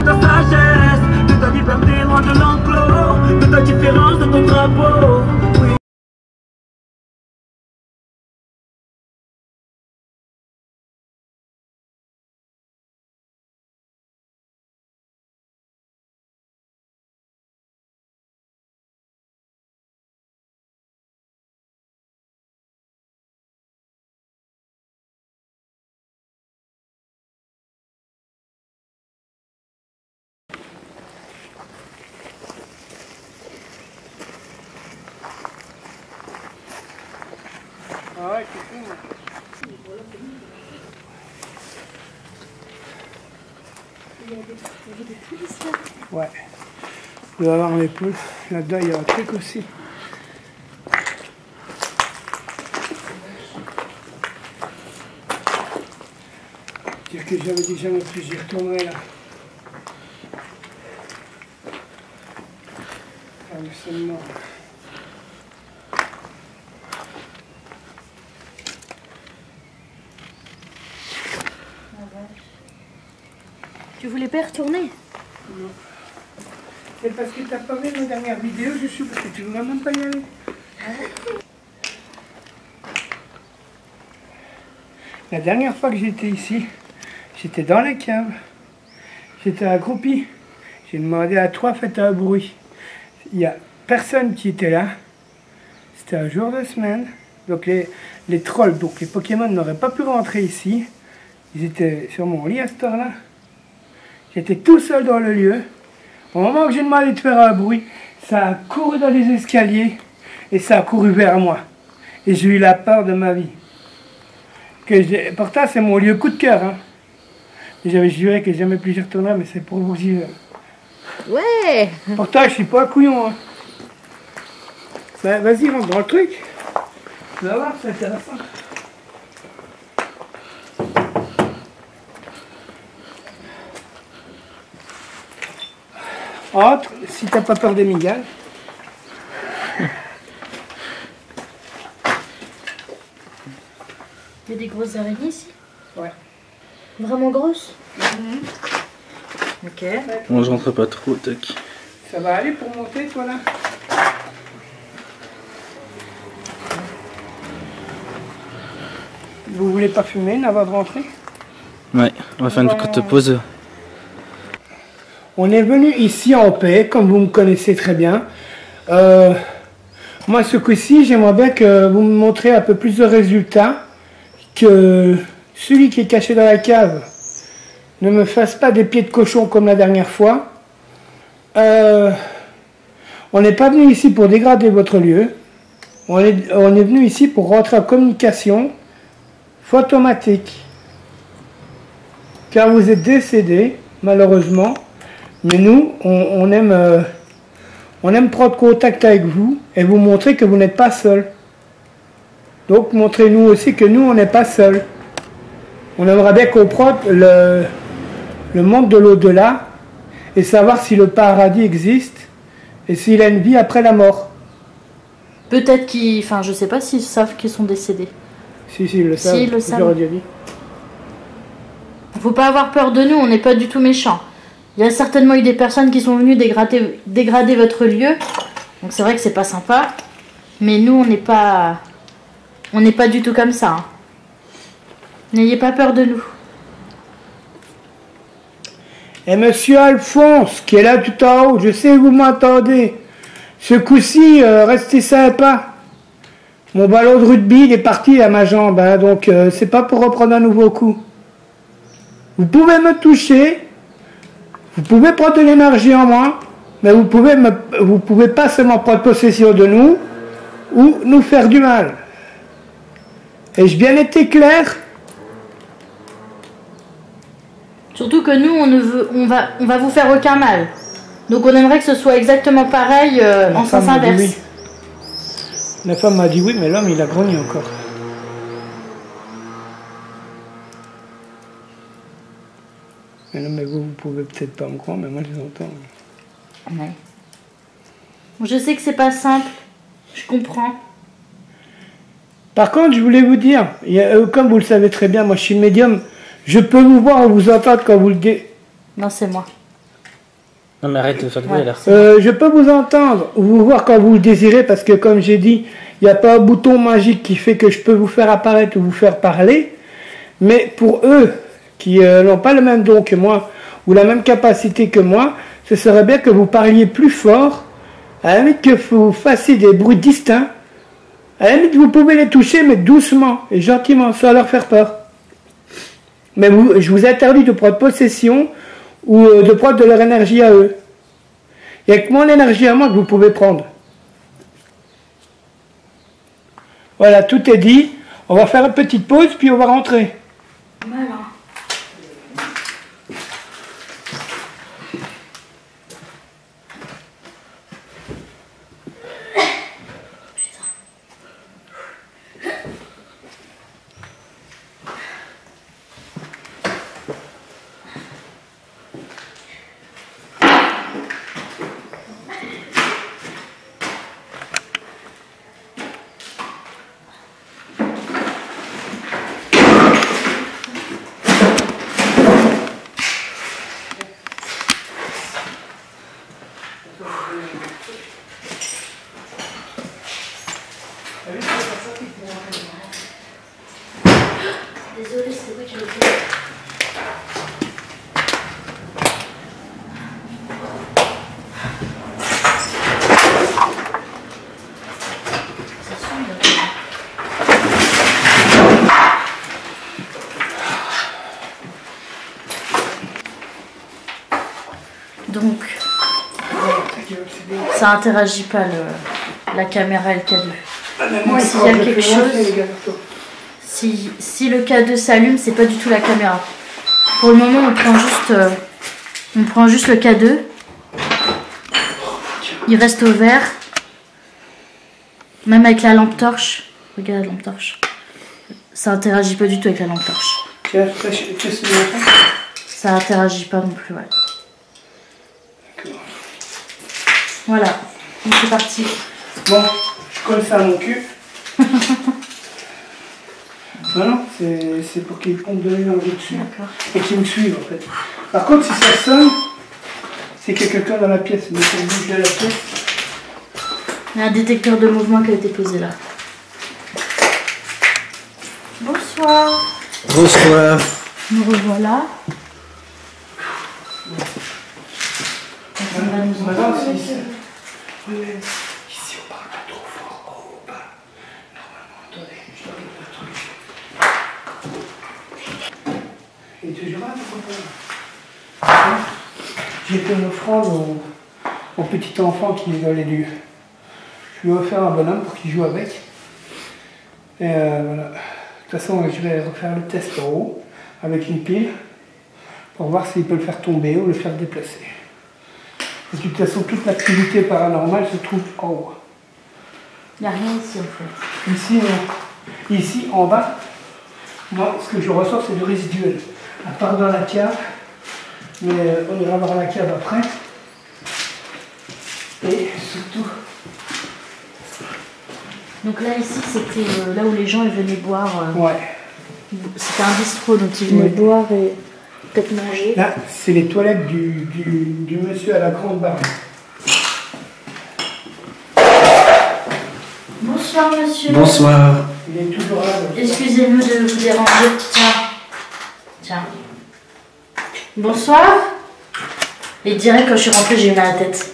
Ta sagesse, de ta liberté loin de l'enclos, de ta différence de ton drapeau. Oui. Ah ouais, c'est cool. Il y avait des poules ici. Ouais. Il doit y avoir les poules. Là-dedans, il y a un truc aussi. Dire que j'avais déjà jamais plus, j'y retournerai là. Ah, mais c'est mort. Tu voulais pas y retourner? Non. C'est parce que t'as pas vu ma dernière vidéo, je suis parce que tu voudrais même pas y aller. La dernière fois que j'étais ici, j'étais dans la cave. J'étais accroupi. J'ai demandé à 3, faites un bruit. Il n'y a personne qui était là. C'était un jour de semaine. Donc les trolls, donc les Pokémon n'auraient pas pu rentrer ici. Ils étaient sur mon lit à cette heure-là. J'étais tout seul dans le lieu. Au moment que j'ai demandé de faire un bruit, ça a couru dans les escaliers et ça a couru vers moi. Et j'ai eu la peur de ma vie. Pourtant, c'est mon lieu coup de cœur. Hein. J'avais juré que jamais plus j'y retournerais, mais c'est pour vous dire. Ouais. Pourtant, je suis pas un couillon. Hein. Ben, vas-y, rentre dans le truc. Tu vas voir, c'est intéressant. Entre, si t'as pas peur des migales. Il y a des grosses araignées ici? Ouais. Vraiment grosses? Ok. Moi je rentre pas trop, tac. Ça va aller pour monter, toi là? Vous voulez pas fumer avant de rentrer? Ouais, on va faire une courte pause. On est venu ici en paix, comme vous me connaissez très bien. Moi, ce coup-ci, j'aimerais bien que vous me montriez un peu plus de résultats, que celui qui est caché dans la cave ne me fasse pas des pieds de cochon comme la dernière fois. On n'est pas venu ici pour dégrader votre lieu. On est venu ici pour rentrer en communication photomatique. Car vous êtes décédé, malheureusement. Mais nous, on aime prendre contact avec vous et vous montrer que vous n'êtes pas seul. Donc montrez-nous aussi que nous, on n'est pas seul. On aimerait bien comprendre le monde de l'au-delà et savoir si le paradis existe et s'il a une vie après la mort. Peut-être qu'ils... Enfin, je sais pas s'ils savent qu'ils sont décédés. Si, ils le savent. Si, ils le savent. J'aurais déjà dit. Faut pas avoir peur de nous, on n'est pas du tout méchants. Il y a certainement eu des personnes qui sont venues dégrader votre lieu. Donc c'est vrai que c'est pas sympa. Mais nous, on n'est pas du tout comme ça. Hein. N'ayez pas peur de nous. Et monsieur Alphonse, qui est là tout en haut, je sais que vous m'entendez. Ce coup-ci, restez sympa. Mon ballon de rugby, il est parti à ma jambe. Hein, donc c'est pas pour reprendre un nouveau coup. Vous pouvez me toucher. Vous pouvez prendre de l'énergie en moi, mais vous pouvez pas seulement prendre possession de nous ou nous faire du mal. Ai-je bien été clair? Surtout que nous, on va vous faire aucun mal. Donc on aimerait que ce soit exactement pareil en sens inverse. Oui. La femme m'a dit oui, mais l'homme il a grogné encore. Mais non, mais vous pouvez peut-être pas me croire, mais moi je les entends. Ouais. Je sais que c'est pas simple, je comprends. Par contre, je voulais vous dire, comme vous le savez très bien, moi je suis médium, je peux vous voir ou vous entendre quand vous le dites. Non, c'est moi. Non mais arrête de faire de bruit, Ouais. là. Je peux vous entendre ou vous voir quand vous le désirez parce que comme j'ai dit, il n'y a pas un bouton magique qui fait que je peux vous faire apparaître ou vous faire parler. Mais pour eux qui n'ont pas le même don que moi ou la même capacité que moi, ce serait bien que vous parliez plus fort, à la limite que vous fassiez des bruits distincts. À la limite, vous pouvez les toucher, mais doucement et gentiment, sans leur faire peur. Mais je vous interdis de prendre possession ou de prendre de leur énergie à eux. Il n'y a que mon énergie à moi que vous pouvez prendre. Voilà, tout est dit. On va faire une petite pause, puis on va rentrer. Voilà. Désolée, c'est moi qui l'ai fait. Donc, ça interagit pas la caméra et le K2. Donc, s'il y a quelque chose, si le K2 s'allume, c'est pas du tout la caméra. Pour le moment, on prend juste le K2. Il reste au vert. Même avec la lampe torche. Regarde la lampe torche. Ça interagit pas du tout avec la lampe torche. Ça interagit pas non plus, ouais. Voilà, donc c'est parti. Bon, je colle ça à mon cul. Non, c'est pour qu'ils pompent de l'énergie dessus. Et qu'ils me suivent en fait. Par contre, si ça sonne, c'est qu'il y a quelqu'un dans la pièce. Mais si on bouge de la pièce. Il y a un détecteur de mouvement qui a été posé là. Bonsoir. Bonsoir. Nous revoilà. Maintenant, ici, on parle pas trop fort. Oh, pas. Normalement, attendez, je dois regarder le truc. Et toujours là, j'ai fait une offrande au petit enfant qui est dans les lieux. Je lui ai offert un bonhomme pour qu'il joue avec. Et voilà. De toute façon, je vais refaire le test en haut avec une pile pour voir s'il peut le faire tomber ou le faire déplacer. De toute façon, toute l'activité paranormale se trouve en haut. Il n'y a rien ici en fait. Ici, en bas, moi, ce que je ressors, c'est du résiduel. À part dans la cave, mais on ira voir la cave après. Et surtout... Donc là, ici, c'était là où les gens ils venaient boire. Ouais. C'était un bistrot, donc ils venaient boire et peut-être manger. Là, c'est les toilettes du monsieur à la grande barre. Bonsoir, monsieur. Bonsoir. Il est toujours là. Excusez-nous de vous déranger. Tiens. Bonsoir. Et direct, quand je suis rentrée, j'ai eu mal à la tête.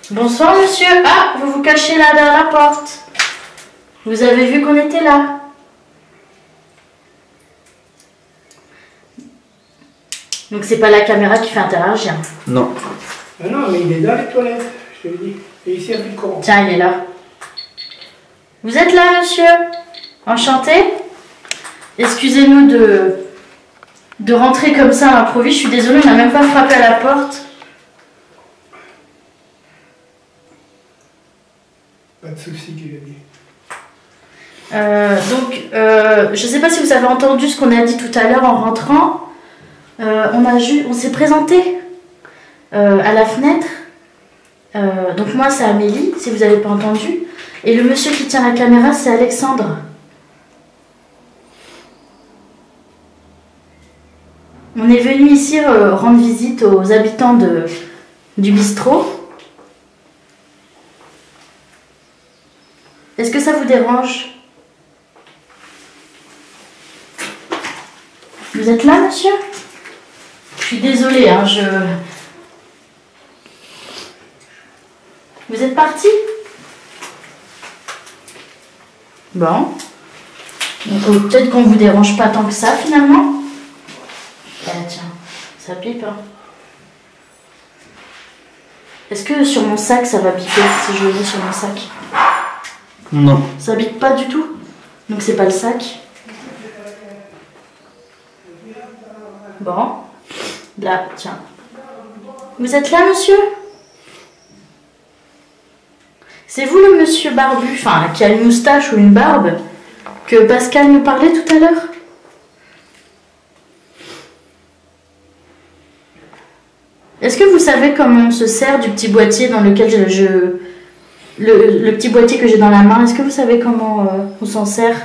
Bonsoir, monsieur. Ah, vous vous cachez là derrière la porte. Vous avez vu qu'on était là? Donc c'est pas la caméra qui fait interagir. Non. Non, mais il est dans les toilettes, je te le dis. Et ici, il n'y a plus de courant. Tiens, il est là. Vous êtes là, monsieur? Enchanté? Excusez-nous de rentrer comme ça à l'improviste. Je suis désolée, on n'a même pas frappé à la porte. Pas de soucis, tu l'as dit. Je ne sais pas si vous avez entendu ce qu'on a dit tout à l'heure en rentrant. On s'est présenté à la fenêtre. Donc moi, c'est Amélie, si vous n'avez pas entendu. Et le monsieur qui tient la caméra, c'est Alexandre. On est venu ici rendre visite aux habitants du bistrot. Est-ce que ça vous dérange? Vous êtes là, monsieur? Je suis désolée, hein, Vous êtes parti? Bon. Donc peut-être qu'on vous dérange pas tant que ça, finalement. Ah tiens, ça pipe, hein. Est-ce que sur mon sac, ça va piper si je le mets sur mon sac? Non. Ça pipe pas du tout? Donc c'est pas le sac? Bon. Là, tiens. Vous êtes là, monsieur? C'est vous le monsieur barbu, enfin, qui a une moustache ou une barbe, que Pascal nous parlait tout à l'heure? Est-ce que vous savez comment on se sert du petit boîtier dans lequel le petit boîtier que j'ai dans la main, est-ce que vous savez comment on s'en sert?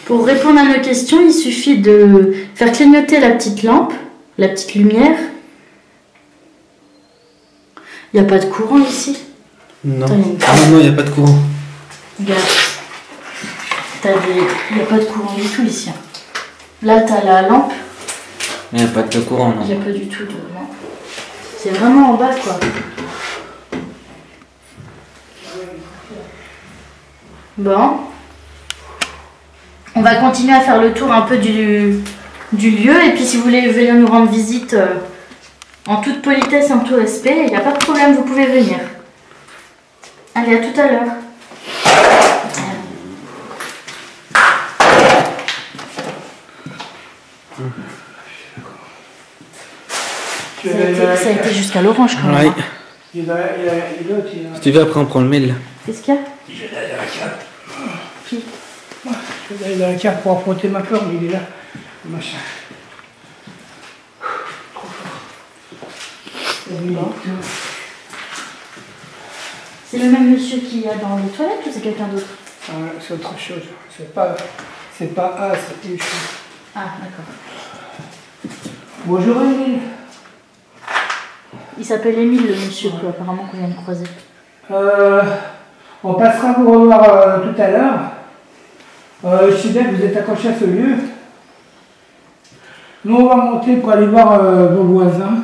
Pour répondre à nos questions, il suffit de faire clignoter la petite lampe, la petite lumière. Il n'y a pas de courant ici? Non. Attends, Non, il n'y a pas de courant. Regarde. Il n'y a pas de courant du tout ici. Là, tu as la lampe. Il n'y a pas de courant, non. Il n'y a pas du tout de... Non. C'est vraiment en bas, quoi. Bon. On va continuer à faire le tour un peu du lieu. Et puis, si vous voulez venir nous rendre visite en toute politesse et en tout respect, il n'y a pas de problème, vous pouvez venir. Allez, à tout à l'heure. Ça a été jusqu'à l'orange quand même. Ouais. Si tu veux, après on prend le mail. Qu'est-ce qu'il y a? Je vais aller dans la cave. Qui? Je vais aller dans la cave pour affronter ma peur, mais il est là. Le machin. Trop fort. C'est le même monsieur qu'il y a dans les toilettes ou c'est quelqu'un d'autre? C'est autre chose. C'est pas A, c'est une chose. Ah, d'accord. Bonjour Émile. Il s'appelle Émile, le monsieur, apparemment, qu'on vient de croiser. On passera vous revoir tout à l'heure. Je sais bien que vous êtes accroché à ce lieu. Nous, on va monter pour aller voir vos voisins.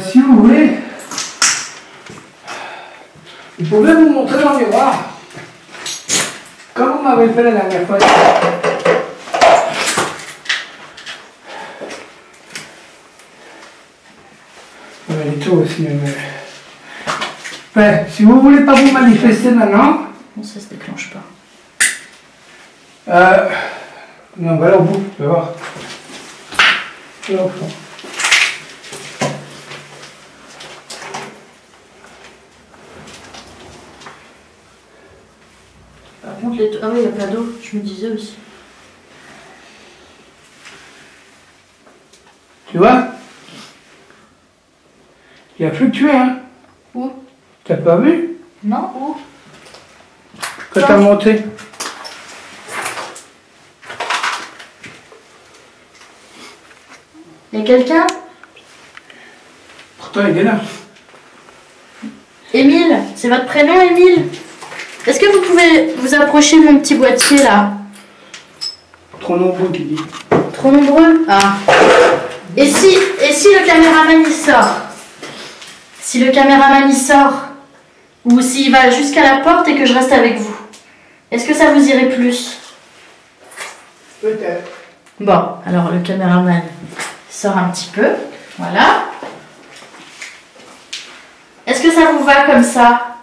Si vous voulez, vous pouvez vous montrer dans le miroir. Comme vous m'avez fait la dernière fois. Les tours aussi, mais... Ben, si vous voulez pas vous manifester maintenant... Non, ça se déclenche pas. Mais on va aller au bout, tu vas voir. Et au fond. Par contre, les... Ah oui, il n'y a pas d'eau, je me disais aussi. Tu vois? Il a fluctué, hein? Où? T'as pas vu? Non, où? Quand t'as monté. Il y a quelqu'un? Pourtant, il est là. Émile, c'est votre prénom, Émile? Est-ce que vous pouvez vous approcher de mon petit boîtier, là? Trop nombreux, qui dit. Trop nombreux? Ah. Et si le caméraman, il sort? Si le caméraman, il sort? Ou s'il va jusqu'à la porte et que je reste avec vous? Est-ce que ça vous irait plus? Peut-être. Bon, alors le caméraman sort un petit peu. Voilà. Est-ce que ça vous va comme ça?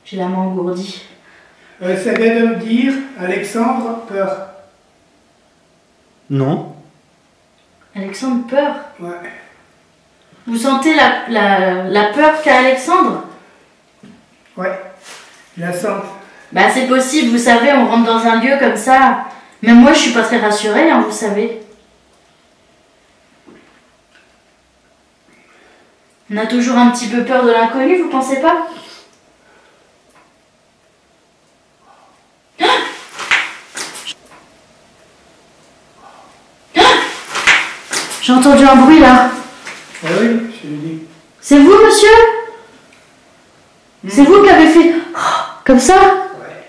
J'ai la main engourdie. Ça vient de me dire, Alexandre, peur. Non. Alexandre, peur? Ouais. Vous sentez la peur qu'a Alexandre? Ouais. Je la sens. Bah c'est possible, vous savez, on rentre dans un lieu comme ça. Même moi, je suis pas très rassurée, hein, vous savez. On a toujours un petit peu peur de l'inconnu, vous pensez pas? J'ai entendu un bruit là. Ah oui, je l'ai dit. C'est vous, monsieur? C'est vous qui avez fait comme ça? Ouais.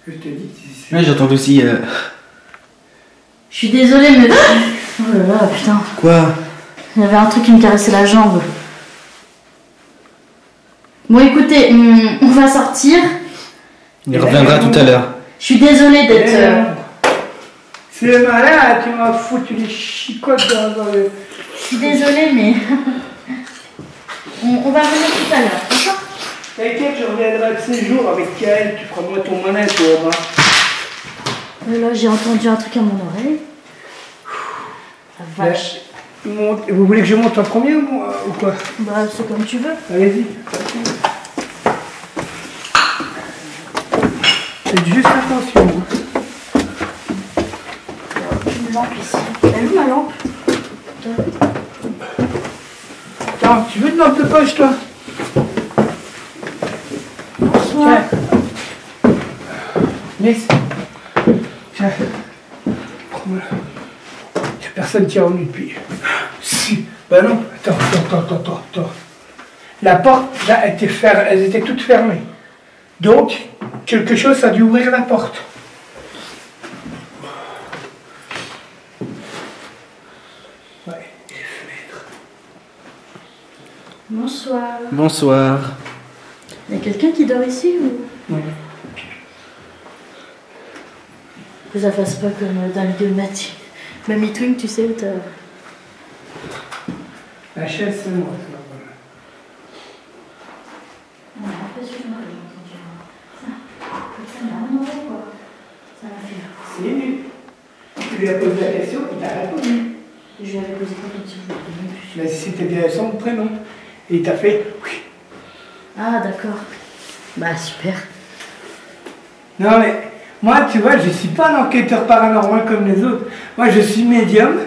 Je te dis, c'est... Ouais, j'entends aussi. Je suis désolée, mais... Oh là là, putain. Quoi? Il y avait un truc qui me caressait la jambe. Bon, écoutez, on va sortir. Il reviendra tout à l'heure. Je suis désolée d'être... C'est malin, tu m'as foutu les chicottes dans le... Je suis désolée, mais... on va venir tout à l'heure, d'accord? T'inquiète, je reviendrai de ces jours avec Kael, tu feras moi ton malin, toi, Là, j'ai entendu un truc à mon oreille. La vache. Vous voulez que je monte en premier ou quoi? Bah, c'est comme tu veux. Allez-y. Faites juste attention. Une lampe ici. Elle est où ma lampe? Attends, tu veux une lampe de poche, toi? Bonsoir. Laisse. Tiens. Prends-moi. Il n'y a personne qui est revenu depuis. Si. Ben non. Attends. La porte, là, elles étaient toutes fermées. Donc, quelque chose a dû ouvrir la porte. Ouais, et les fenêtres. Bonsoir. Bonsoir. Il y a quelqu'un qui dort ici ou... Non. Que ça fasse pas comme dans le vidéo de Mamie Twink, tu sais, où t'as... La chaise, c'est moi, ça. Non, pas sûr, moi, ça n'a rien à voir, quoi. Ça m'a fait... C'est nul. Tu lui as posé la question, il t'a répondu. Je lui avais posé quoi comme si je ne plus. Il a dit c'était bien son prénom. Et il t'a fait oui. Ah, d'accord. Bah, super. Non, mais moi, tu vois, je suis pas un enquêteur paranormal comme les autres. Moi, je suis médium.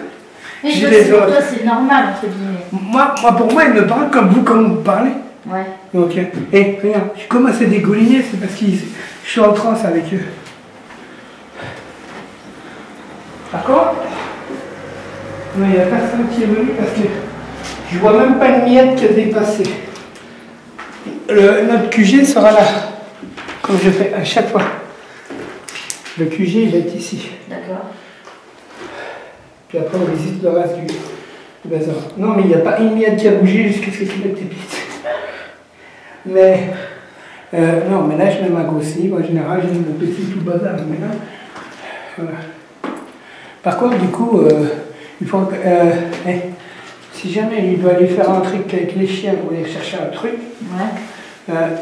Et J'ai toi, les pour autres. toi, c'est normal, entre guillemets. Pour moi, il me parle comme vous, comme vous parlez. Ouais. Donc, et regarde, je commence à dégouliner, c'est parce que je suis en transe avec eux. Par contre, il n'y a personne qui est venu parce que je vois même pas une miette qui a dépassé. Notre QG sera là, comme je fais à chaque fois. Le QG, il est ici. D'accord. Puis après, on visite le reste du bazar. Non, mais il n'y a pas une miette qui a bougé jusqu'à ce que tu mettes tes pieds. Mais, non, mais là, je mets ma grosse livre. En général, j'ai mon petit tout bazar. Mais là, voilà. Par contre, du coup, il faut que, si jamais il doit aller faire un truc avec les chiens ou aller chercher un truc,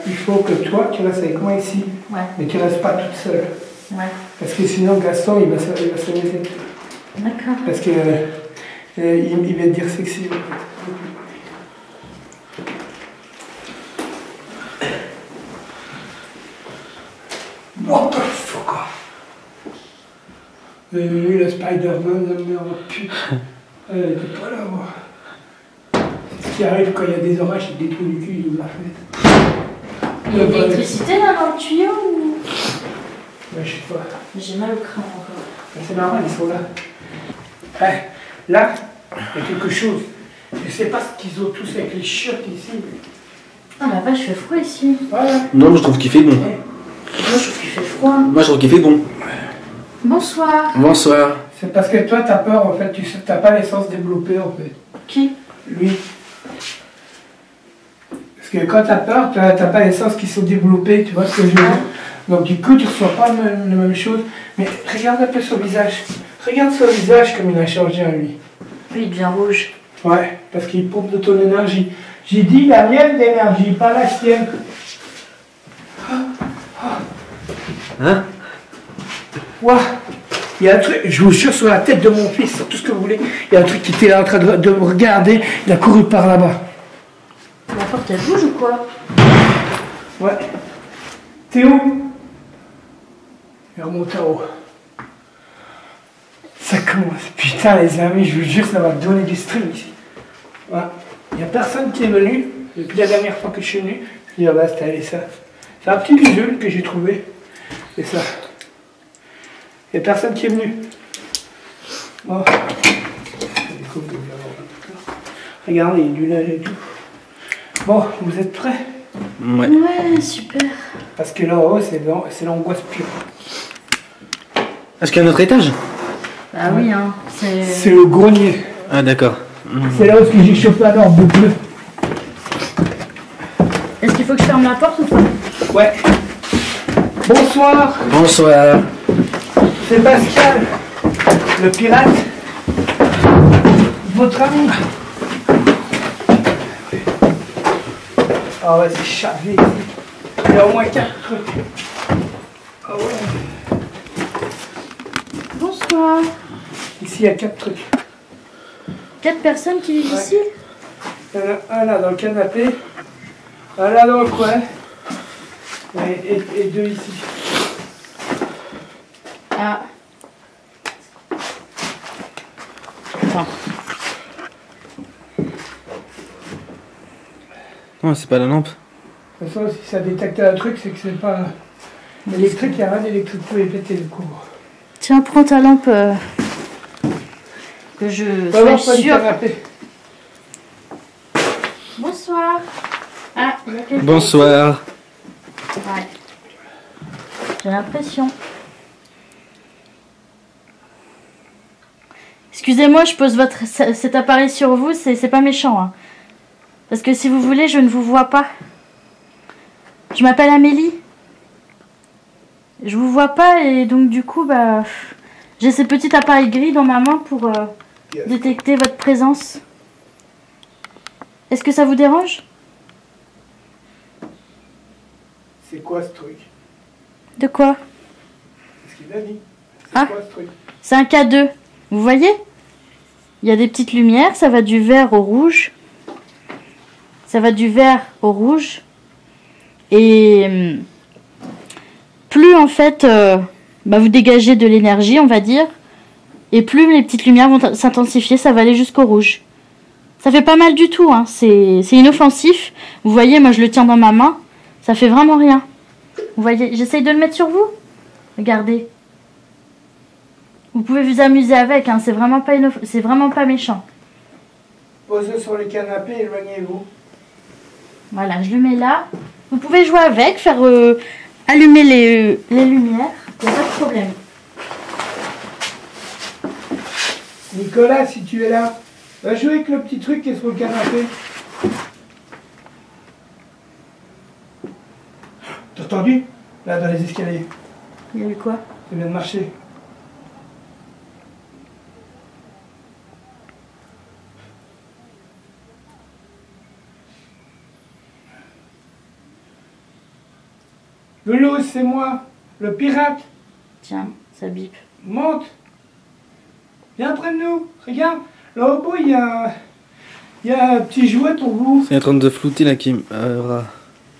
il faut que toi, tu restes avec moi ici. Ouais. Mais tu ne restes pas toute seule. Ouais. Parce que sinon, Gaston, il va se mettre. D'accord. Parce que il va te dire sexy. What the fuck? Oui, le Spider-Man, la merde, putain. Elle était pas là, moi. C'est ce qui arrive quand il y a des orages et des trous du cul, il ouvre la fenêtre. Il y a de l'électricité là dans le tuyau ou... Ouais, je sais pas. J'ai mal au crâne encore. C'est normal, ils sont là. Ouais, là, il y a quelque chose. Je sais pas ce qu'ils ont tous avec les chiottes ici. Ah la vache, il fait froid ici. Voilà. Non, mais je trouve qu'il fait bon. Moi je trouve qu'il fait froid. Moi, je trouve qu'il fait bon. Bonsoir. Bonsoir. C'est parce que toi, t'as peur, en fait. Tu n'as pas l'essence développée, en fait. Qui? Lui. Parce que quand t'as peur, t'as pas les sens qui sont développés, tu vois ce que je veux dire. Donc du coup, tu reçois pas la même chose. Mais regarde un peu son visage. Regarde son visage comme il a changé à lui. Lui, il devient rouge. Ouais, parce qu'il pompe de ton énergie. J'ai dit la mienne d'énergie, pas la tienne. Hein? Ouah. Il y a un truc, je vous jure, sur la tête de mon fils, sur tout ce que vous voulez, il y a un truc qui était là en train de me regarder, il a couru par là-bas. La porte elle bouge ou quoi? Ouais. T'es où? Il remonte en haut. Ça commence. Putain les amis, je vous jure, ça va me donner du stream ici. Ouais. Il n'y a personne qui est venu. Depuis la dernière fois que je suis venu, je dis, ah bah, c'était allé ça. C'est un petit bijou que j'ai trouvé. C'est ça. Il n'y a personne qui est venu. Bon. Regardez, il y a du linge et tout. Bon, vous êtes prêts? Ouais. Ouais, super. Parce que là-haut, c'est l'angoisse pure. Est-ce qu'il y a un autre étage? Ah oui, hein. C'est le grenier. Ah d'accord. C'est là où j'ai chauffé la lampe de bleu. Est-ce qu'il faut que je ferme la porte ou pas? Ouais. Bonsoir. Bonsoir. Sébastien, le pirate. Votre ami. Ah ouais, c'est chargé ici. Il y a au moins 4 trucs. Ah ouais. Bonsoir. Ici, il y a 4 trucs. 4 personnes qui vivent ici? Il y en a un là dans le canapé, un là dans le coin, et 2 ici. Ah. Attends. Non, c'est pas la lampe. De toute façon, si ça détecte un truc, c'est que c'est pas électrique, il n'y a rien d'électrique pour les péter le cours. Tiens, prends ta lampe. Que je sois sûre. Bonsoir. Ah, il y a quelqu'un. Bonsoir. Ouais. J'ai l'impression. Excusez-moi, je pose cet appareil sur vous, c'est pas méchant. Hein. Parce que si vous voulez, je ne vous vois pas. Je m'appelle Amélie. Je vous vois pas et donc du coup, bah, j'ai ce petit appareil gris dans ma main pour détecter votre présence. Est-ce que ça vous dérange? C'est quoi ce truc? De quoi? C'est ce qu'il a dit. C'est quoi ce truc? C'est un K2. Vous voyez? Il y a des petites lumières, ça va du vert au rouge. Ça va du vert au rouge. Et plus en fait bah, vous dégagez de l'énergie, on va dire, et plus les petites lumières vont s'intensifier, ça va aller jusqu'au rouge. Ça fait pas mal du tout, hein. C'est inoffensif. Vous voyez, moi je le tiens dans ma main, ça fait vraiment rien. Vous voyez, j'essaye de le mettre sur vous. Regardez. Vous pouvez vous amuser avec, hein. C'est vraiment pas méchant. Posez sur le canapé, éloignez-vous. Voilà, je le mets là. Vous pouvez jouer avec, faire allumer les lumières. Il n'y a pas de problème. Nicolas, si tu es là, va jouer avec le petit truc qui est sur le canapé. T'as entendu? Là, dans les escaliers. Il y a eu quoi? Ça vient de marcher. Loulou, c'est moi, le pirate. Tiens, ça bip. Monte. Viens près de nous. Regarde, là au bout, il y a un petit jouet pour vous. C'est en train de flouter là qui...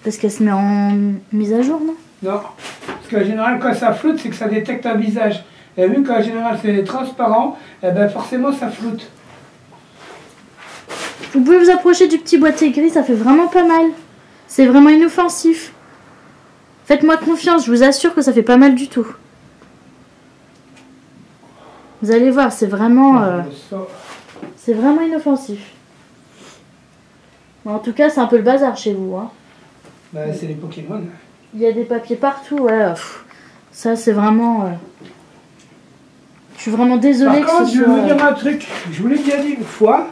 Parce qu'elle se met en mise à jour, non? Non. Parce qu'en général, quand ça floute, c'est que ça détecte un visage. Et vu qu'en général, c'est transparent, eh ben forcément, ça floute. Vous pouvez vous approcher du petit boîtier gris, ça fait vraiment pas mal. C'est vraiment inoffensif. Faites-moi confiance, je vous assure que ça fait pas mal du tout. Vous allez voir, c'est vraiment inoffensif. Mais en tout cas, c'est un peu le bazar chez vous. Hein. Bah, c'est les Pokémon. Il y a des papiers partout, ouais. Ça, c'est vraiment... Je suis vraiment désolée Par contre, je vais vous dire un truc. Je vous l'ai déjà dit une fois.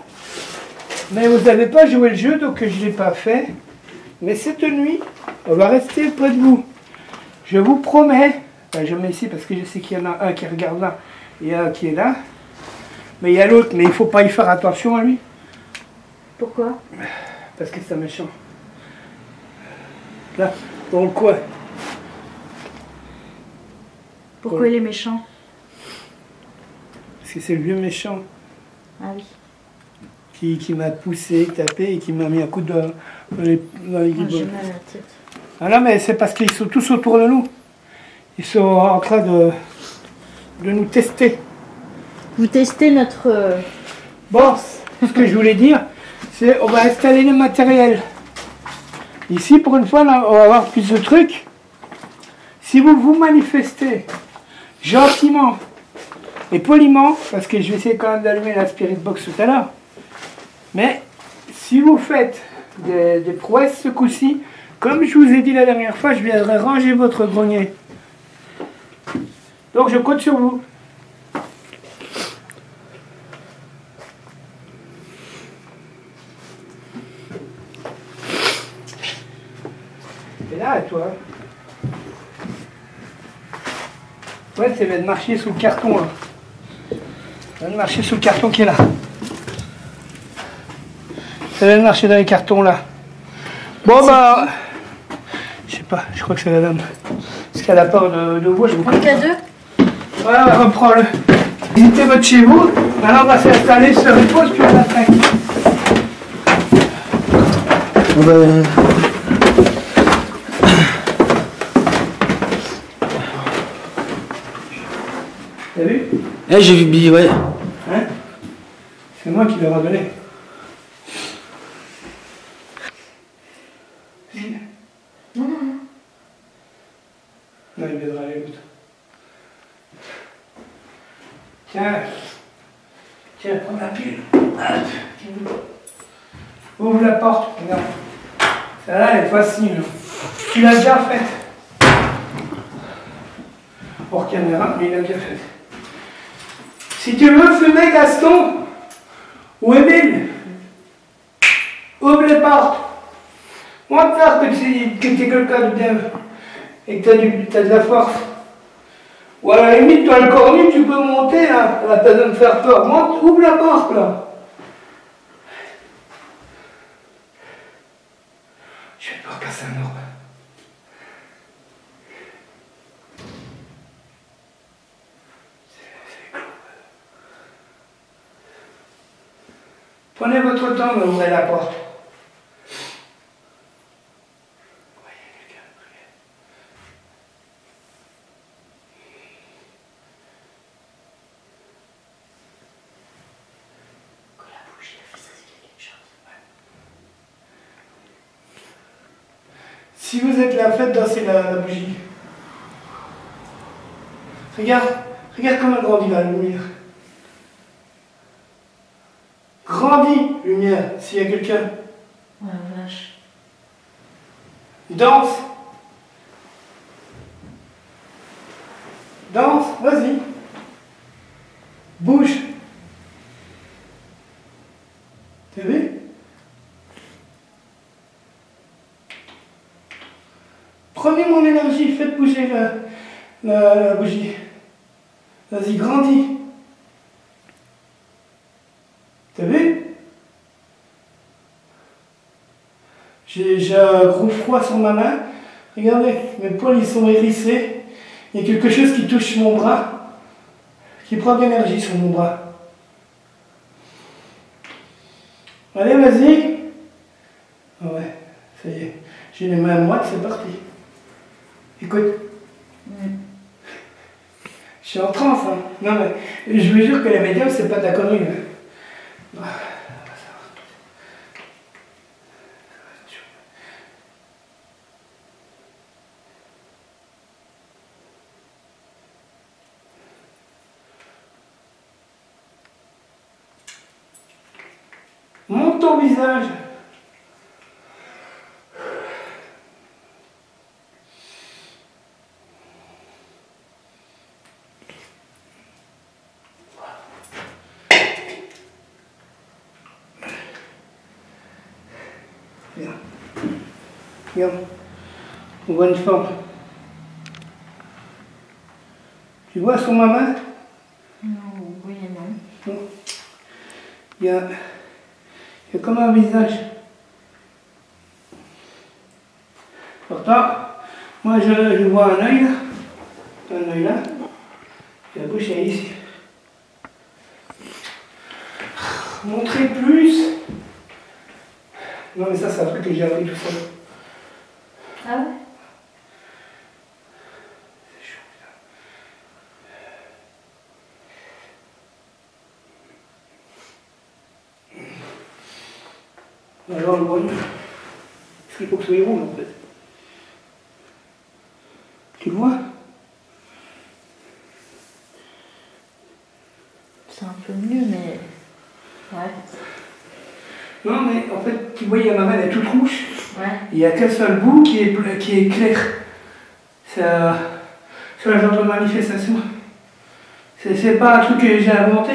Mais vous n'avez pas joué le jeu, donc je ne l'ai pas fait. Mais cette nuit, on va rester près de vous. Je vous promets, je mets ici parce que je sais qu'il y en a un qui regarde là et un qui est là. Mais il y a l'autre, mais il ne faut pas y faire attention à lui. Pourquoi? Parce que c'est méchant. Là, dans le coin. Pourquoi il est méchant? Parce que c'est le vieux méchant. Ah oui. Qui m'a poussé, tapé et qui m'a mis un coup de... dans les J'ai mal à la tête. Ah non, mais c'est parce qu'ils sont tous autour de nous. Ils sont en train de nous tester. Vous testez notre... Bon, ce que je voulais dire, c'est on va installer le matériel. Ici, pour une fois, là, on va avoir plus de trucs. Si vous vous manifestez gentiment Et poliment, parce que je vais essayer quand même d'allumer la Spirit Box tout à l'heure. Mais si vous faites des prouesses ce coup-ci, comme je vous ai dit la dernière fois, je viendrai ranger votre grenier. Donc je compte sur vous. Et là, toi. Ouais, ça vient de marcher sous le carton là. Ça vient de marcher sous le carton qui est là. Ça vient de marcher dans les cartons là. Bon bah. Je sais pas, je crois que c'est la dame. Parce qu'elle a peur de voix, je vous Un cas deux. Voilà, reprends-le. Visitez votre chez vous. Maintenant on va s'installer, se repose, puis on attaque. T'as vu? Eh, j'ai vu Billy, ouais. Hein? C'est moi qui leur ai donné. Non. Non, il viendra aller l'autre. Tiens, prends la pile. Ouvre la porte, regarde. Celle-là, elle est facile. Tu l'as déjà faite. Hors caméra, mais il l'a déjà faite. Si tu veux fumer, Gaston, ou Émile, ouvre les portes. Montre faire que tu es quelqu'un de bien et que tu as de la force. Ou à la limite, toi le cornu, tu peux monter là, à la place de me faire peur. Monte, ouvre la porte là. Je vais devoir casser un orbe. C'est clos. Prenez votre temps d'ouvrir la porte. Si vous êtes là, faites danser la bougie. Regarde comment elle grandit la lumière. Grandis, lumière, s'il y a quelqu'un. Ouais, vache. Danse. Danse, vas-y. Bouge. T'as vu? Prenez mon énergie, faites bouger la bougie. Vas-y, grandis. T'as vu? J'ai un gros froid sur ma main. Regardez, mes poils ils sont hérissés. Il y a quelque chose qui touche mon bras, qui prend de l'énergie sur mon bras. Allez, vas-y. Ouais, ça y est. J'ai les mains moites, c'est parti. Écoute. Je suis en transe, hein. Non mais, je vous jure que les médiums, c'est pas de la connerie. Hein. Monte ton visage. Bien. Bien. On voit une forme. Tu vois sur ma main? Non, oui et non. Non. Il y a comme un visage. Pourtant, moi je vois un œil là. Un œil là. Et la bouche est ici. Montrez plus. Non mais ça c'est un truc que j'ai appris tout seul. Ah ouais? C'est chaud, putain. Alors le bonheur. Est-ce qu'il faut que ce soit rouge en fait? Tu le vois? Non, mais en fait, tu vois, il y a ma main, elle est toute rouge. Ouais. Il n'y a qu'un seul bout qui est clair. C'est un genre de manifestation. C'est pas un truc que j'ai inventé,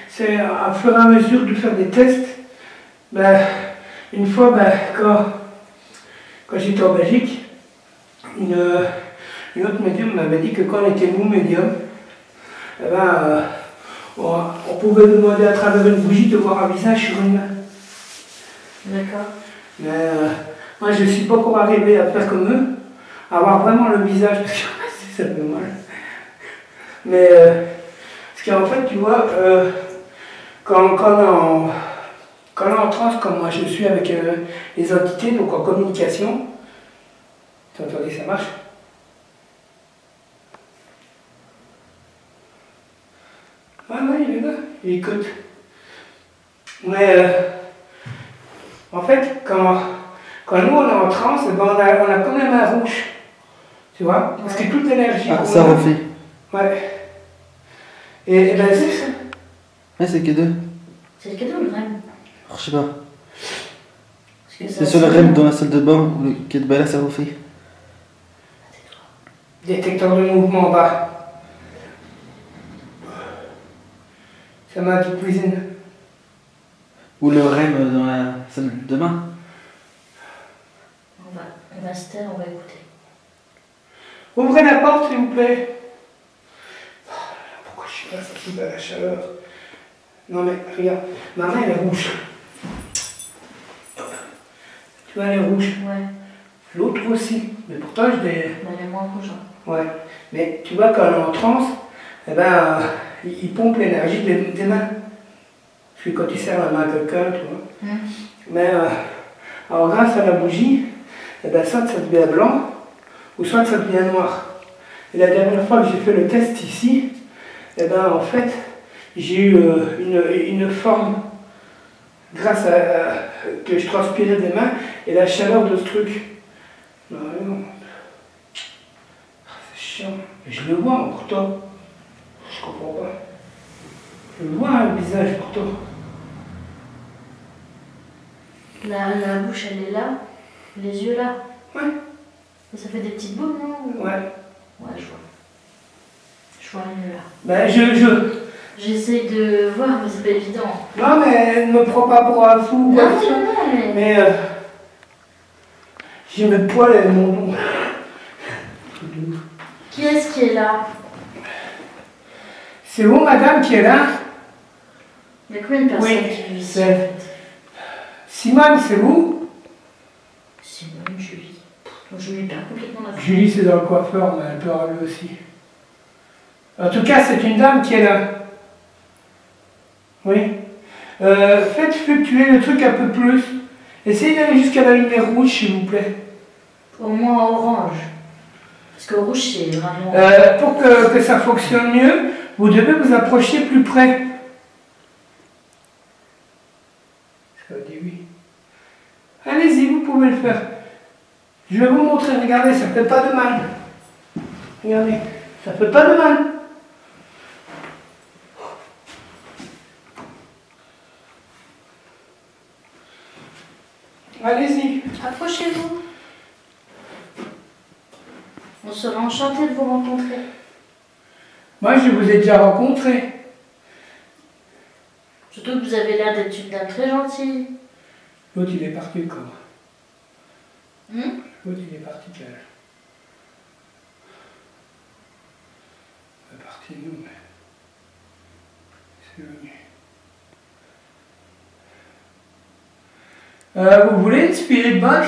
c'est à fur et à mesure de faire des tests. Ben, une fois, ben, quand j'étais en Belgique, une autre médium m'avait dit que quand on était nous médium, eh ben, on pouvait demander à travers une bougie de voir un visage sur une main. D'accord. Mais moi je ne suis pas encore arrivé à faire comme eux, à avoir vraiment le visage, parce que ça fait mal. Mais ce qu'en fait, tu vois, quand on est en transe, comme moi je suis avec les entités, donc en communication, tu entendez, ça marche? Ouais, il est là, il écoute. Mais en fait, quand nous on est en transe, ben on a comme les mains rouges. Tu vois? Parce que toute l'énergie. Ah, ça refait. Ouais. Et ben c'est ça. Ouais, c'est que deux. C'est le cadeau ou le REM? Je sais pas. C'est sur le REM dans la salle de bain, qui est de là, ça refait. Détecteur de mouvement en bas. Ça m'a dit cuisine. Ou le REM dans la salle de bain. On va se taire, on va écouter. Ouvrez la porte, s'il vous plaît. Oh, pourquoi je suis pas sensible à la chaleur? Non mais regarde, ma main elle est rouge. Tu vois, elle est rouge. Ouais. L'autre aussi. Mais pourtant je l'ai. Elle est moins rouge. Hein. Ouais. Mais tu vois, quand on est en transe, eh ben, il pompe l'énergie des mains. Parce que quand tu serres la main à quelqu'un, tu vois. Mais alors grâce à la bougie, eh ben, soit ça devient blanc, ou soit ça devient noir. Et la dernière fois que j'ai fait le test ici, eh ben, en fait, j'ai eu une forme grâce à que je transpirais des mains et la chaleur de ce truc. Non, non. C'est chiant. Et je le vois pourtant. Je comprends pas. Je le vois un visage pourtant. La bouche elle est là, les yeux là. Ouais. Et ça fait des petites boules, non? Ouais. Ouais, je vois. Je vois mieux là. Ben J'essaie de voir, mais c'est pas évident. Non mais ne me prends pas pour un fou. Non, mais... j'ai mes poils et mon nom. Qui est-ce qui est là? C'est vous madame qui est là? Il y a combien de personnes Oui, qui vivent ici c'est- en fait? Simone, c'est vous? Simone, Julie. Donc je lui perds complètement la Julie c'est dans le coiffeur, mais elle peut arriver aussi. En tout cas, c'est une dame qui est là. Oui. Faites fluctuer le truc un peu plus. Essayez d'aller jusqu'à la lumière rouge, s'il vous plaît. Au moins orange. Parce que rouge, c'est vraiment... Pour que ça fonctionne mieux, vous devez vous approcher plus près. Ça dit oui. Allez-y, vous pouvez le faire. Je vais vous montrer, regardez, ça fait pas de mal. Regardez, ça fait pas de mal. Allez-y. Approchez-vous. On serait enchanté de vous rencontrer. Moi, je vous ai déjà rencontré. Surtout que vous avez l'air d'être une dame très gentille. L'autre, il est parti quand Hum? L'autre, il est parti quel âge? Il est parti nous, mais... C'est venu. Vous voulez une spirit box?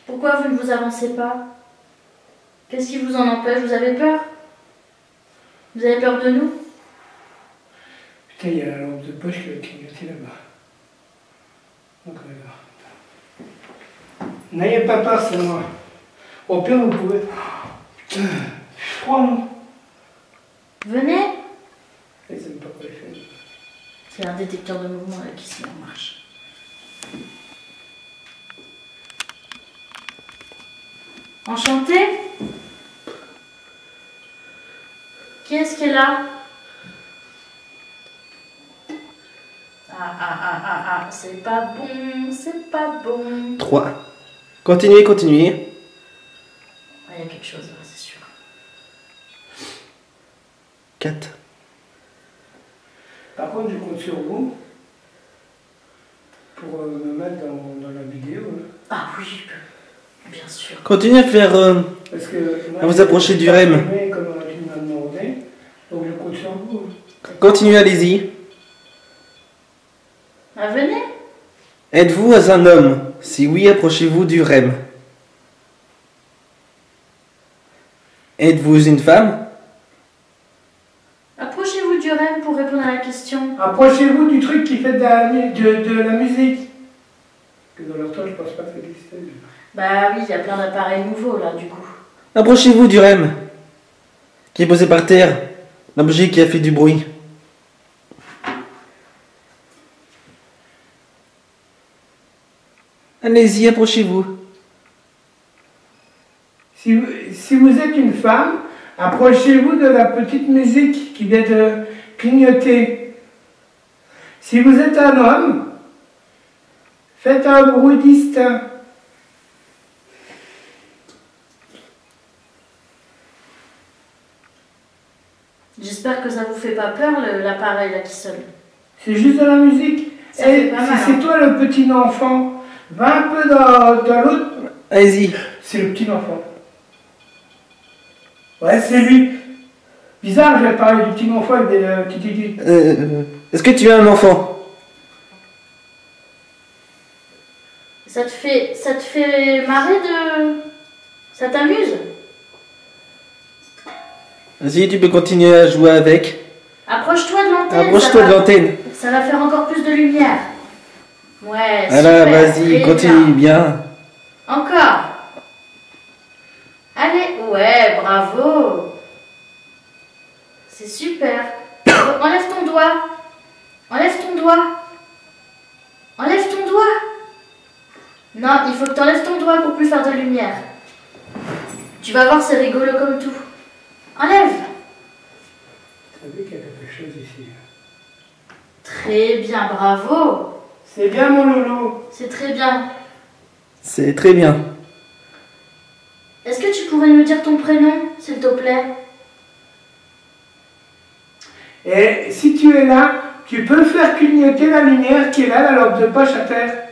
Pourquoi vous ne vous avancez pas? Qu'est-ce qui vous en empêche? Vous avez peur? Vous avez peur de nous? Putain, il y a la lampe de poche qui va clignoter là-bas. Donc, n'ayez pas peur, c'est moi. Au pire, vous pouvez... Putain, froid, non? Venez. Ils n'aiment pas quoi les faire. C'est un détecteur de mouvement là, qui se met en marche. Enchanté? Qui est-ce qui est là? c'est pas bon, c'est pas bon. 3. Continuez, continuez. Ah, il y a quelque chose là, c'est sûr. 4. Par contre, je compte sur vous pour me mettre dans la vidéo. Hein. Ah oui, bien sûr. Continuez à faire... Parce que moi, à vous approcher du REM. Comme tu m'as demandé, donc je compte sur vous. Continuez, allez-y. Ah, venez. Êtes-vous un homme? Si oui, approchez-vous du REM. Êtes-vous une femme? Approchez-vous du REM pour répondre à la question. Approchez-vous du truc qui fait de la musique. Que dans leur temps, je pense pas que ça existait. Bah oui, il y a plein d'appareils nouveaux là, du coup. Approchez-vous du REM, qui est posé par terre, l'objet qui a fait du bruit. Allez-y, approchez-vous. Si vous êtes une femme, approchez-vous de la petite musique qui vient de clignoter. Si vous êtes un homme, faites un bruit distinct. J'espère que ça vous fait pas peur l'appareil là qui sonne. C'est juste de la musique. Ça fait pas si mal, c'est hein. toi le petit enfant, va un peu dans l'autre. Allez-y. C'est le petit enfant. Ouais, c'est lui. Bizarre, j'ai parlé du petit enfant avec des petites aiguilles. Est-ce que tu as un enfant? Ça te fait marrer de... Ça t'amuse? Vas-y, tu peux continuer à jouer avec. Approche-toi de l'antenne. Approche-toi de l'antenne. Ça va faire encore plus de lumière. Ouais, Voilà, super, vas-y, très continue bien. Encore. Allez, ouais, bravo. C'est super. Enlève ton doigt. Enlève ton doigt. Enlève ton doigt. Non, il faut que tu enlèves ton doigt pour plus faire de lumière. Tu vas voir, c'est rigolo comme tout. Enlève. Vous savez qu'il y a quelque chose ici. Très bien, bravo. C'est bien mon loulou. C'est très bien. C'est très bien. Est-ce que tu pourrais nous dire ton prénom, s'il te plaît? Et si tu es là, tu peux faire clignoter la lumière qui est là, la lampe de poche à terre.